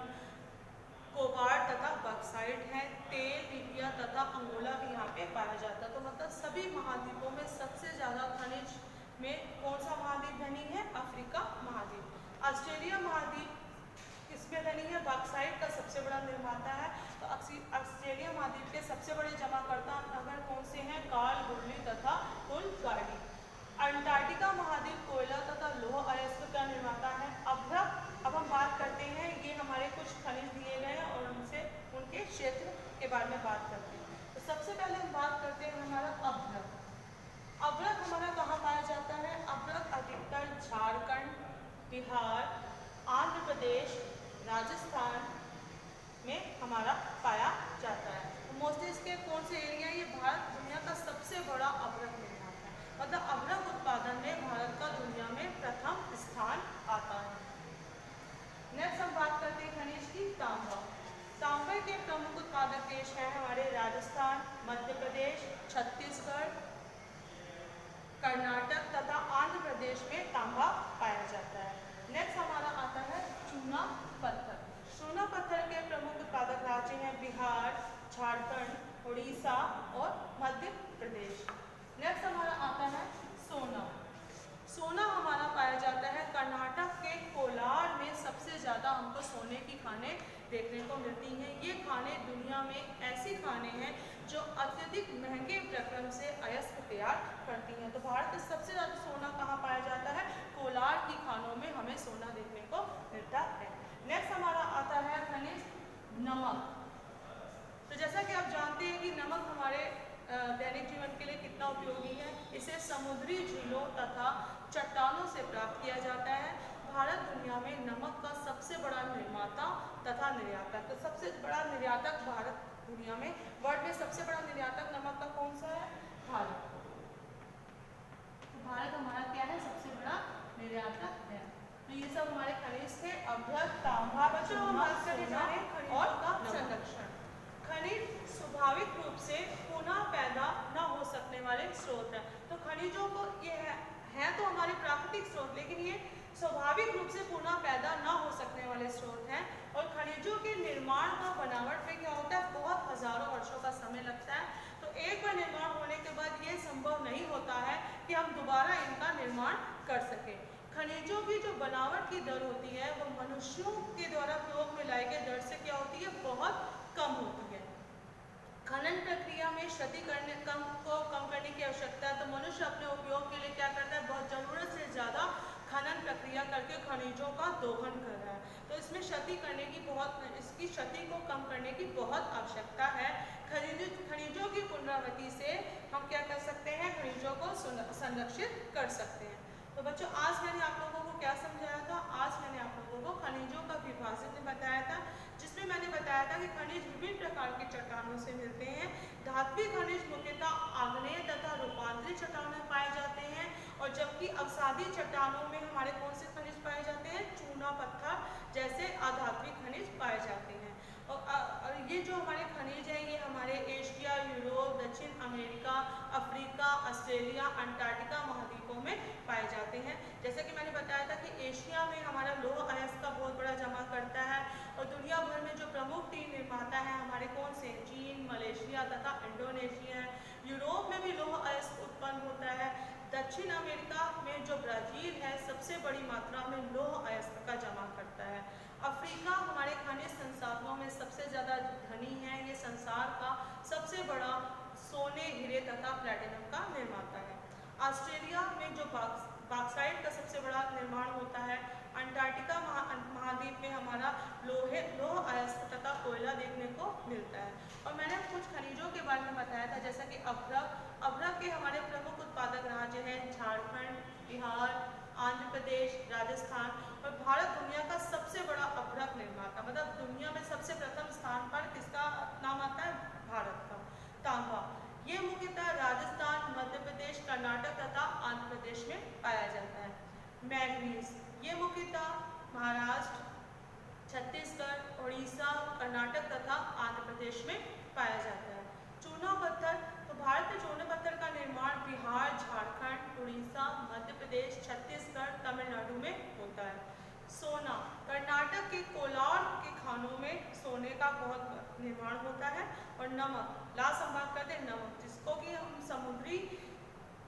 कोबाल्ट तथा बॉक्साइट है। तेल, लीबिया तथा अंगोला भी यहाँ पे पाया जाता है। तो मतलब सभी महाद्वीपों में सबसे ज़्यादा खनिज में कौन सा महाद्वीप धनी है? अफ्रीका महाद्वीप। ऑस्ट्रेलिया महाद्वीप किसमें धनी है? बॉक्साइट का सबसे बड़ा निर्माता है। तो ऑस्ट्रेलिया महाद्वीप के सबसे बड़े जमाकर्ता नगर कौन से हैं? काल, गुडली तथा हुलगार्डी। अंटार्कटिका महाद्वीप कोयला तथा लौह अयस्क का निर्माता है। अभ्रक, अब हम बात करते हैं, ये हमारे कुछ खनिज दिए गए हैं और उनके क्षेत्र के बारे में बात करते हैं। तो सबसे पहले हम बात करते हैं हमारा अभ्रक। अभ्रक हमारा कहाँ पाया जाता है? अभ्रक अधिकतर झारखंड, बिहार, आंध्र प्रदेश, राजस्थान में हमारा पाया जाता है। मोस्टली इसके कौन से एरिया? ये भारत दुनिया का सबसे बड़ा अभ्रक निर्माता है। मतलब अभ्रक उत्पादन में भारत का दुनिया में प्रथम स्थान आता है। नेक्स्ट हम बात करते हैं खनिज की तांबा। तांबे के प्रमुख उत्पादक देश हैं हमारे राजस्थान, मध्य प्रदेश, छत्तीसगढ़, कर्नाटक तथा आंध्र प्रदेश में तांबा पाया जाता है। नेक्स्ट हमारा आता है चूना पत्थर। चूना पत्थर के प्रमुख उत्पादक राज्य हैं बिहार, झारखंड, उड़ीसा और मध्य प्रदेश। नेक्स्ट हमारा आता है सोना। सोना हमारा पाया जाता है कर्नाटक के कोलार में। सबसे ज़्यादा हमको सोने की खानें देखने को मिलती हैं। ये खाने दुनिया में ऐसी खाने हैं जो अत्यधिक महंगे प्रक्रम से अयस्क तैयार करती हैं। तो भारत में सबसे ज़्यादा सोना कहाँ पाया जाता है? कोलार की खानों में हमें सोना देखने को मिलता है। नेक्स्ट हमारा आता है खनिज नमक। तो जैसा कि आप जानते हैं कि नमक हमारे दैनिक जीवन के लिए कितना उपयोगी है। इसे समुद्री झीलों तथा चट्टानों से प्राप्त किया जाता है। भारत दुनिया में नमक का सबसे बड़ा निर्माता तथा निर्यातक। तो सबसे बड़ा निर्यातक भारत दुनिया में, वर्ल्ड में सबसे बड़ा निर्यातक नमक का कौन सा है? भारत। तो भारत हमारा क्या है? सबसे बड़ा निर्यातक है। तो ये सब हमारे खनिज थे। अभ्रक, तांबा, चूना, सोना और संरक्षण। खनिज स्वाभाविक रूप से पुनः पैदा न हो सकने वाले स्रोत हैं। तो खनिजों को ये है तो हमारे प्राकृतिक स्रोत, लेकिन ये स्वाभाविक रूप से पुनः पैदा न हो सकने वाले स्रोत हैं। और खनिजों के निर्माण का बनावट में क्या होता है? बहुत हजारों वर्षों का समय लगता है। तो एक बार निर्माण होने के बाद ये संभव नहीं होता है कि हम दोबारा इनका निर्माण कर सकें। खनिजों की जो बनावट की दर होती है वो मनुष्यों के द्वारा प्रयोग में लाई गई दर से क्या होती है? बहुत कम होती है। खनन प्रक्रिया में क्षति कम करने की आवश्यकता है। तो मनुष्य अपने उपयोग के लिए क्या करता है? बहुत ज़रूरत से ज़्यादा खनन प्रक्रिया करके खनिजों का दोहन कर रहा है। तो इसमें इसकी क्षति को कम करने की बहुत आवश्यकता है। खनिजों की पुनरावृत्ति से हम क्या कर सकते हैं? खनिजों को संरक्षित कर सकते हैं। तो बच्चों, आज मैंने आप लोगों को क्या समझाया था? आज मैंने आप लोगों को खनिजों का विभाजन बताया था, जिसमें मैंने बताया था कि खनिज विभिन्न प्रकार की चट्टानों से मिलते हैं। धात्विक खनिज मुख्यतः आग्नेय तथा रूपांतरित चट्टानों में पाए जाते हैं, और जबकि अवसादी चट्टानों में हमारे कौन से खनिज पाए जाते हैं? चूना पत्थर जैसे अधात्विक खनिज पाए जाते हैं। और ये जो हमारे खनिज हैं ये हमारे एशिया, यूरोप, दक्षिण अमेरिका, अफ्रीका, ऑस्ट्रेलिया, अंटार्कटिका महाद्वीपों में पाए जाते हैं। जैसे कि मैंने बताया था कि एशिया में हमारा लौह अयस्क का बहुत बड़ा जमा करता है। और दुनिया भर में जो प्रमुख टीन निर्माता है हमारे कौन से? चीन, मलेशिया तथा इंडोनेशिया है। यूरोप में भी लौह अयस्क उत्पन्न होता है। दक्षिण अमेरिका में जो ब्राज़ील है सबसे बड़ी मात्रा में लौह अयस्क का जमा करता है। अफ्रीका हमारे खनिज संसाधनों में सबसे ज़्यादा धनी है। ये संसार का सबसे बड़ा सोने, हीरे तथा प्लैटिनम का निर्माता है। ऑस्ट्रेलिया में जो बॉक्साइट का सबसे बड़ा निर्माण होता है। अंटार्कटिका महाद्वीप में हमारा लौह अयस्क तथा कोयला देखने को मिलता है। और मैंने कुछ खनिजों के बारे में बताया था, जैसा कि अभ्रक के हमारे प्रमुख उत्पादक राज्य हैं झारखंड, बिहार, आंध्र प्रदेश, राजस्थान। और भारत दुनिया का सबसे बड़ा अभ्रक निर्माता, मतलब दुनिया में सबसे प्रथम स्थान पर किसका नाम आता है? भारत का। जाता है। चूना पत्थर, तो भारत में चूने पत्थर का निर्माण बिहार, झारखंड, उड़ीसा, मध्य प्रदेश, छत्तीसगढ़, तमिलनाडु में होता है। सोना, कर्नाटक के कोलार के खानों में सोने का बहुत निर्माण होता है। और नमक, ला संभाग करते नमक, जिसको कि हम समुद्री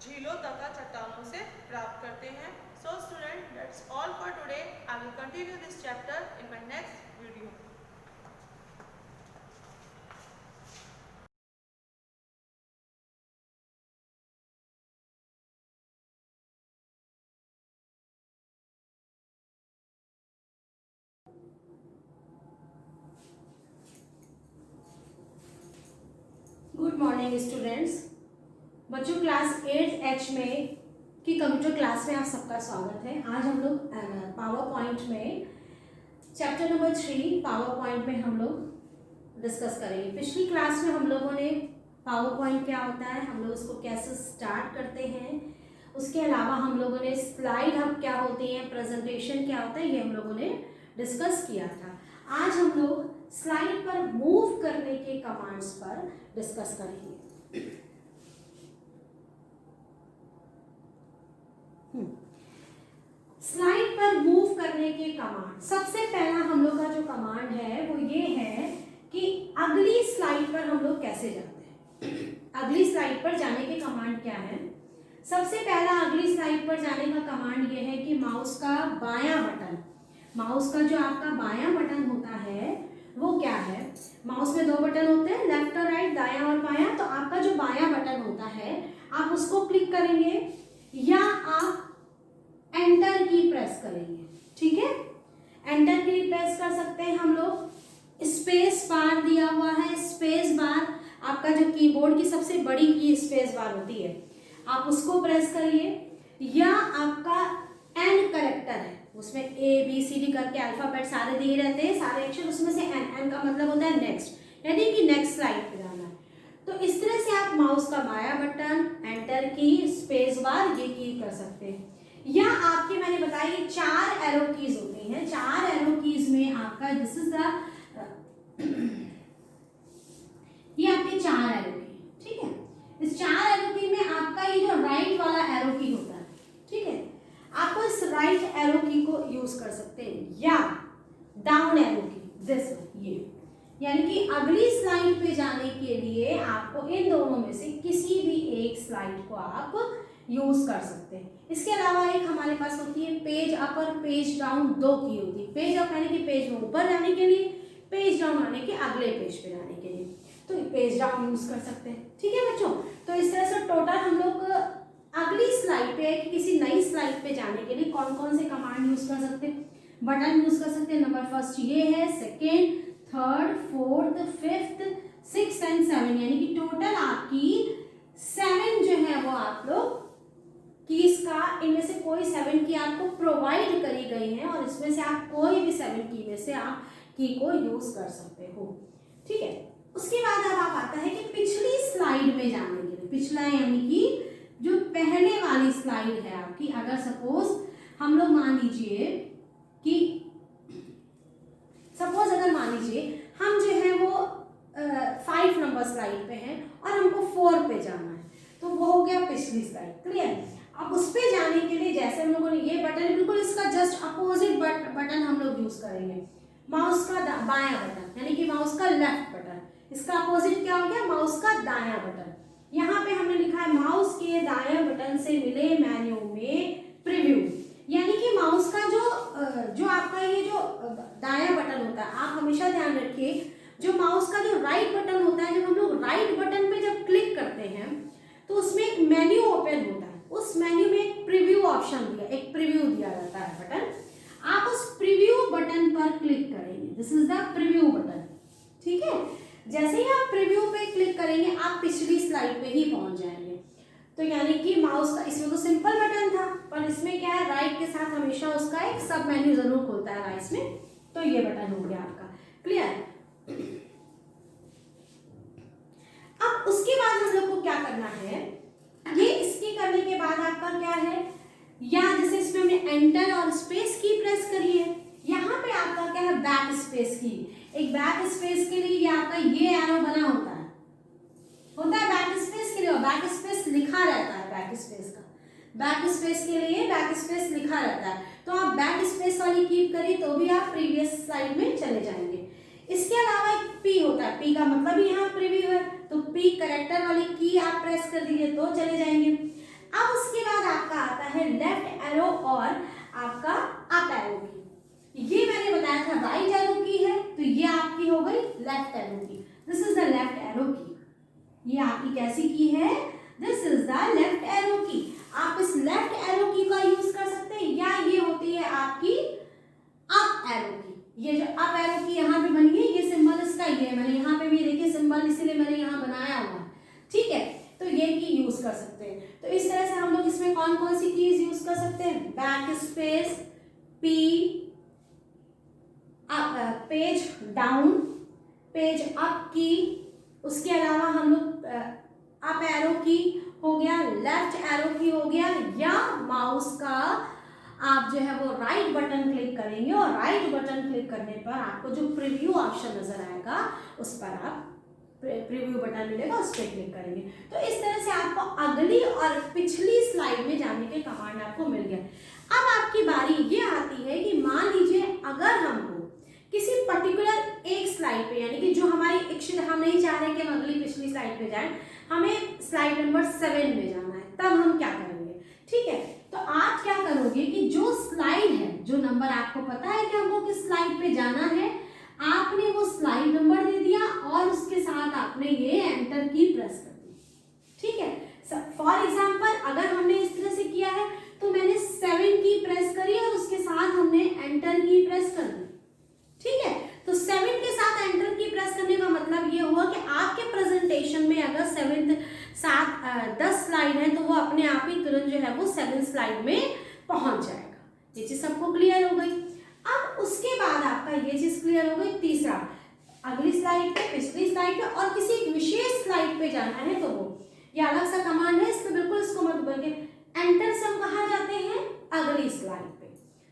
झीलों तथा चट्टानों से प्राप्त करते हैं। So student, that's all for today. I will continue this chapter in my next video. Good morning students. बच्चों क्लास 8H में की कंप्यूटर क्लास में आप सबका स्वागत है। आज हम लोग पावर पॉइंट में चैप्टर नंबर 3 पावर पॉइंट में हम लोग डिस्कस करेंगे। पिछली क्लास में हम लोगों ने पावर पॉइंट क्या होता है, हम लोग उसको कैसे स्टार्ट करते हैं, उसके अलावा हम लोगों ने स्लाइड हब क्या होती है, प्रेजेंटेशन क्या होता है, ये हम लोगों ने डिस्कस किया था। आज हम लोग स्लाइड पर मूव करने के कमांड्स पर डिस्कस करेंगे। स्लाइड पर मूव करने के कमांड, सबसे पहला हम लोग का जो कमांड है वो ये है कि अगली स्लाइड पर हम लोग कैसे जाते हैं। अगली स्लाइड पर जाने के कमांड क्या है? सबसे पहला अगली स्लाइड पर जाने का कमांड ये है कि माउस का बायां बटन, माउस का जो आपका बायां बटन होता है वो क्या है? माउस में 2 बटन होते हैं, लेफ्ट और राइट, दायां और बायां। तो आपका जो बायां बटन होता है आप उसको क्लिक करेंगे या आप एंटर की प्रेस करेंगे। ठीक है, एंटर की प्रेस कर सकते हैं हम लोग। स्पेस बार दिया हुआ है, स्पेस बार आपका जो कीबोर्ड की सबसे बड़ी की स्पेस बार होती है, आप उसको प्रेस करिए। या आपका एन करेक्टर है, उसमें ABCD करके अल्फाबेट सारे दिए रहते हैं, सारे अक्षर, उसमें से एन का मतलब होता है नेक्स्ट, यानी कि नेक्स्ट स्लाइड पे जाना है। तो इस तरह से आप माउस का बायां बटन, एंटर की, स्पेस बार, ये की कर सकते हैं। या आपके मैंने बताया कि 4 एरो कीज होती हैं। 4 एरो कीज में आपका दिस इज द ये आपके 4 एरो की, ठीक है। इस 4 एरो की में आपका ये जो राइट वाला एरो की होता है, ठीक है, आपको इस राइट एरो की को यूज कर सकते हैं, या डाउन एरो की, दिस ये, यानी कि अगली स्लाइड पे जाने के लिए आपको इन दोनों में से किसी भी एक स्लाइड को आप यूज कर सकते हैं। इसके अलावा एक हमारे पास होती है पेज अप और पेज डाउन, 2 की होती है। पेज अप यानी कि पेज में ऊपर जाने के लिए, पेज डाउन यानी कि अगले पेज पे जाने के लिए, तो पेज डाउन यूज कर सकते हैं। ठीक है बच्चों, तो इस तरह से टोटल हम लोग अगली स्लाइड पे किसी नई स्लाइड पे जाने के लिए कौन कौन से कमांड यूज कर सकते हैं, बटन यूज कर सकते हैं। नंबर फर्स्ट ये है, second, third, fourth, fifth, 6 and 7, यानी कि टोटल आपकी 7 जो है वो आप लोग कीज का, इनमें से कोई 7 की आपको प्रोवाइड करी गई है और इसमें से आप कोई भी 7 की में से आप की को यूज कर सकते हो। ठीक है, उसके बाद अब आप आता है कि पिछली स्लाइड में जाने के लिए, पिछला यानी कि जो पहले वाली स्लाइड है आपकी, अगर सपोज हम लोग मान लीजिए कि अगर मान लीजिए हम जो है वो 5 नंबर स्लाइड पे हैं और हमको 4 पे जाना है, तो वो हो गया पिछली स्लाइड। क्लियर? अब उस पे जाने के लिए जैसे हम लोगों ने ये बटन, बिल्कुल इसका जस्ट अपोजिट बटन हम लोग यूज करेंगे, माउस का बायां बटन, यानी कि माउस का लेफ्ट बटन। इसका अपोजिट क्या हो गया? माउस का दायां बटन। यहाँ पे हमने लिखा है माउस के दायां बटन से मिले मेन्यू में प्रीव्यू, यानी कि माउस का जो आपका ये जो दायां बटन होता है, आप हमेशा ध्यान रखिए, जो माउस का जो राइट बटन होता है, जब हम लोग राइट बटन पे जब क्लिक करते हैं तो उसमें एक मेन्यू ओपन होता है, उस मेन्यू में एक प्रीव्यू ऑप्शन दिया, एक प्रीव्यू दिया जाता है बटन, आप उस प्रीव्यू बटन पर क्लिक करेंगे, this is the preview button. ठीक है, जैसे ही आप प्रीव्यू पे क्लिक करेंगे आप पिछली स्लाइड पे ही पहुंच जाएंगे। तो यानी कि माउस का, इसमें तो सिंपल बटन था, पर इसमें क्या है, राइट के साथ हमेशा उसका एक सब मेन्यू जरूर खुलता है राइट में, तो ये बटन हो गया आपका। क्लियर? अब उसके बाद हम लोग को क्या करना है, ये इसके करने के बाद आपका क्या है, या जैसे इसमें हमने एंटर और स्पेस की प्रेस करी है, यहाँ पे आपका क्या है, बैक स्पेस की। एक बैक स्पेस के लिए ये आपका ये एरो बना होता है, होता है बैक स्पेस के लिए, और बैक स्पेस लिखा रहता है, बैक स्पेस का, बैक स्पेस के लिए बैक स्पेस लिखा रहता है। तो आप बैक स्पेस वाली कीप करिए तो भी आप प्रीवियस स्लाइड में चले जाएंगे। इसके अलावा एक पी होता है, पी का मतलब ही यहाँ प्रीव्यू है, तो पी करेक्टर वाली की आप प्रेस कर दीजिए तो चले जाएंगे। अब उसके बाद आपका आता है लेफ्ट एरो और आपका अप एरो की। ये मैंने बताया था राइट एरो की है, तो ये आपकी हो गई लेफ्ट एरो की। This is the left arrow की। ये आपकी कैसी की है? This is the left arrow की। आप इस लेफ्ट एरो की का यूज कर सकते हैं, या ये होती है आपकी अप एरो की। ये जो अप एरो की यहाँ पे बनी है, ये सिंबल इसका ही है, मैंने यहाँ पे भी देखिए सिंबल इसीलिए मैंने यहाँ बनाया हुआ है, ठीक है। तो ये की यूज कर सकते हैं। तो इस तरह से हम लोग इसमें कौन कौन सी कीज यूज कर सकते हैं? Back space, P, page down, page up की, उसके अलावा हम लोग अप एरो की हो गया, लेफ्ट एरो की हो गया, या माउस का आप जो है वो राइट बटन क्लिक करेंगे और राइट बटन क्लिक करने पर आपको जो प्रीव्यू ऑप्शन नजर आएगा उस पर आप प्रीव्यू बटन मिलेगा, उस पर क्लिक करेंगे। तो इस तरह से आपको अगली और पिछली स्लाइड में जाने के कमांड आपको मिल गया। अब आपकी बारी ये आती है कि मान लीजिए अगर हमको किसी पर्टिकुलर एक स्लाइड पे, यानी कि जो हमारी इच्छित, हम नहीं चाह रहे कि हम अगली पिछली स्लाइड पे जाएं, हमें स्लाइड नंबर 7 में जाना है, तब हम क्या करेंगे? ठीक है, तो आप क्या करोगे कि जो स्लाइड है, जो नंबर आपको पता है कि हमको किस स्लाइड पे जाना है, आपने वो स्लाइड नंबर दे दिया और उसके साथ आपने ये एंटर की प्रेस कर दी, ठीक है। फॉर एग्जांपल अगर हमने इस तरह से किया है तो मैंने 7 की प्रेस करी और उसके साथ हमने एंटर की प्रेस कर दी, ठीक है। तो 7 के साथ एंटर की प्रेस करने का मतलब ये हुआ कि आपके प्रेजेंटेशन में अगर 10 स्लाइड है तो वो अपने आप ही तुरंत जो है वो 7 स्लाइड में पहुंच जाएगा। ये चीज सबको क्लियर हो गई। अब उसके बाद आपका ये चीज क्लियर हो गई। तीसरा, अगली स्लाइड पे, पिछली स्लाइड पे और किसी एक विशेष स्लाइड पे जाना है तो वो ये अलग सा कमांड है, इस पे बिल्कुल इसको मत बोलिए। एंटर से हम कहाँ जाते हैं? अगली स्लाइड पे।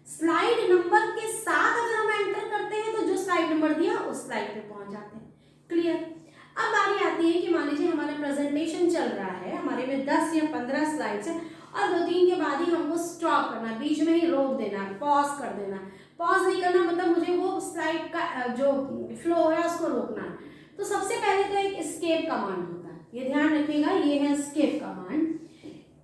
स्लाइड नंबर के साथ अगर हम एंटर करते हैं तो जो स्लाइड नंबर दिया उस स्लाइड पे पहुंच जाते हैं। क्लियर। अब बारी आती है कि मान लीजिए हमारा प्रेजेंटेशन चल रहा है, हमारे में 10 या 15 स्लाइड्स है और 2-3 के बाद ही हमको स्टॉप करना, बीच में ही रोक देना, पॉज कर देना। पॉज नहीं करना मतलब मुझे वो स्लाइड का जो फ्लो है उसको रोकना है। तो सबसे पहले तो एक एस्केप कमांड होता है, ये ध्यान रखिएगा, ये है एस्केप कमांड।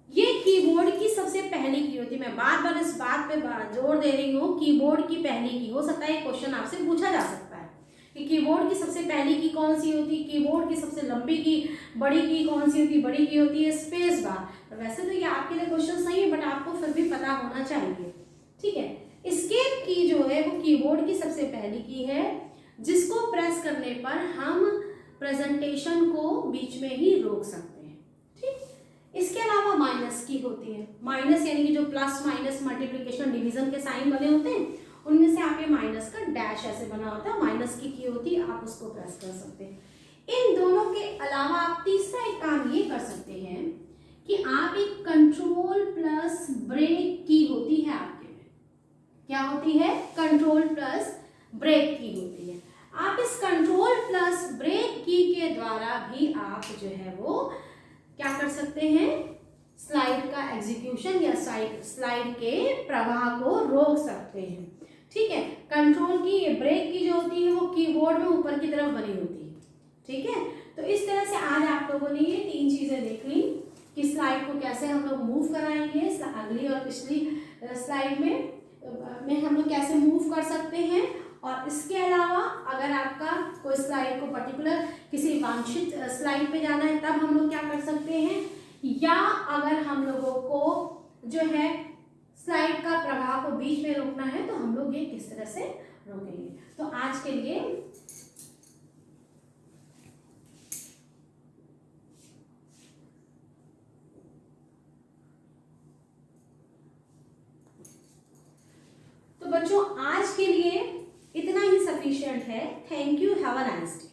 ये कीबोर्ड की सबसे पहली की होती है। मैं बार बार इस बात पे जोर दे रही हूँ, कीबोर्ड की पहली की। हो सकता है क्वेश्चन आपसे पूछा जा सकता है कि कीबोर्ड की सबसे पहली की कौन सी होती है, कीबोर्ड की सबसे लंबी की, बड़ी की कौन सी होती है? बड़ी की होती है स्पेस बार। तो वैसे तो ये आपके लिए क्वेश्चन सही है, बट आपको फिर भी पता होना चाहिए, ठीक है। एस्केप की जो है वो कीबोर्ड की सबसे पहली की है, जिसको प्रेस करने पर हम प्रेजेंटेशन को बीच में ही रोक सकते हैं, ठीक। इसके अलावा माइनस की होती है। माइनस यानी कि जो प्लस माइनस मल्टीप्लिकेशन डिवीजन के साइन बने होते हैं, उनमें से आप ये माइनस का डैश ऐसे बना होता है, माइनस की होती है, आप उसको प्रेस कर सकते हैं। इन दोनों के अलावा आप तीसरा एक काम ये कर सकते हैं कि आप एक कंट्रोल प्लस ब्रेक की होती है आपके में। क्या होती है? कंट्रोल प्लस ब्रेक की होती है। आप इस कंट्रोल प्लस ब्रेक की के द्वारा भी आप जो है वो क्या कर सकते हैं? स्लाइड का एग्जीक्यूशन या स्लाइड के प्रवाह को रोक सकते हैं, ठीक है। कंट्रोल की, ब्रेक की जो होती है वो कीबोर्ड में ऊपर की तरफ बनी होती है, ठीक है। तो इस तरह से आज आप लोगों ने ये 3 चीजें देख ली कि स्लाइड को कैसे हम लोग मूव कराएंगे, अगली और पिछली स्लाइड में हम लोग कैसे मूव कर सकते हैं। और इसके अलावा अगर आपका कोई स्लाइड को पर्टिकुलर किसी वांछित स्लाइड पे जाना है तब हम लोग क्या कर सकते हैं, या अगर हम लोगों को जो है स्लाइड का प्रवाह को बीच में रोकना है तो हम लोग ये किस तरह से रोकेंगे। तो आज के लिए तो बच्चों आज के लिए इतना ही सफिशिएंट है। Thank you, have a nice day.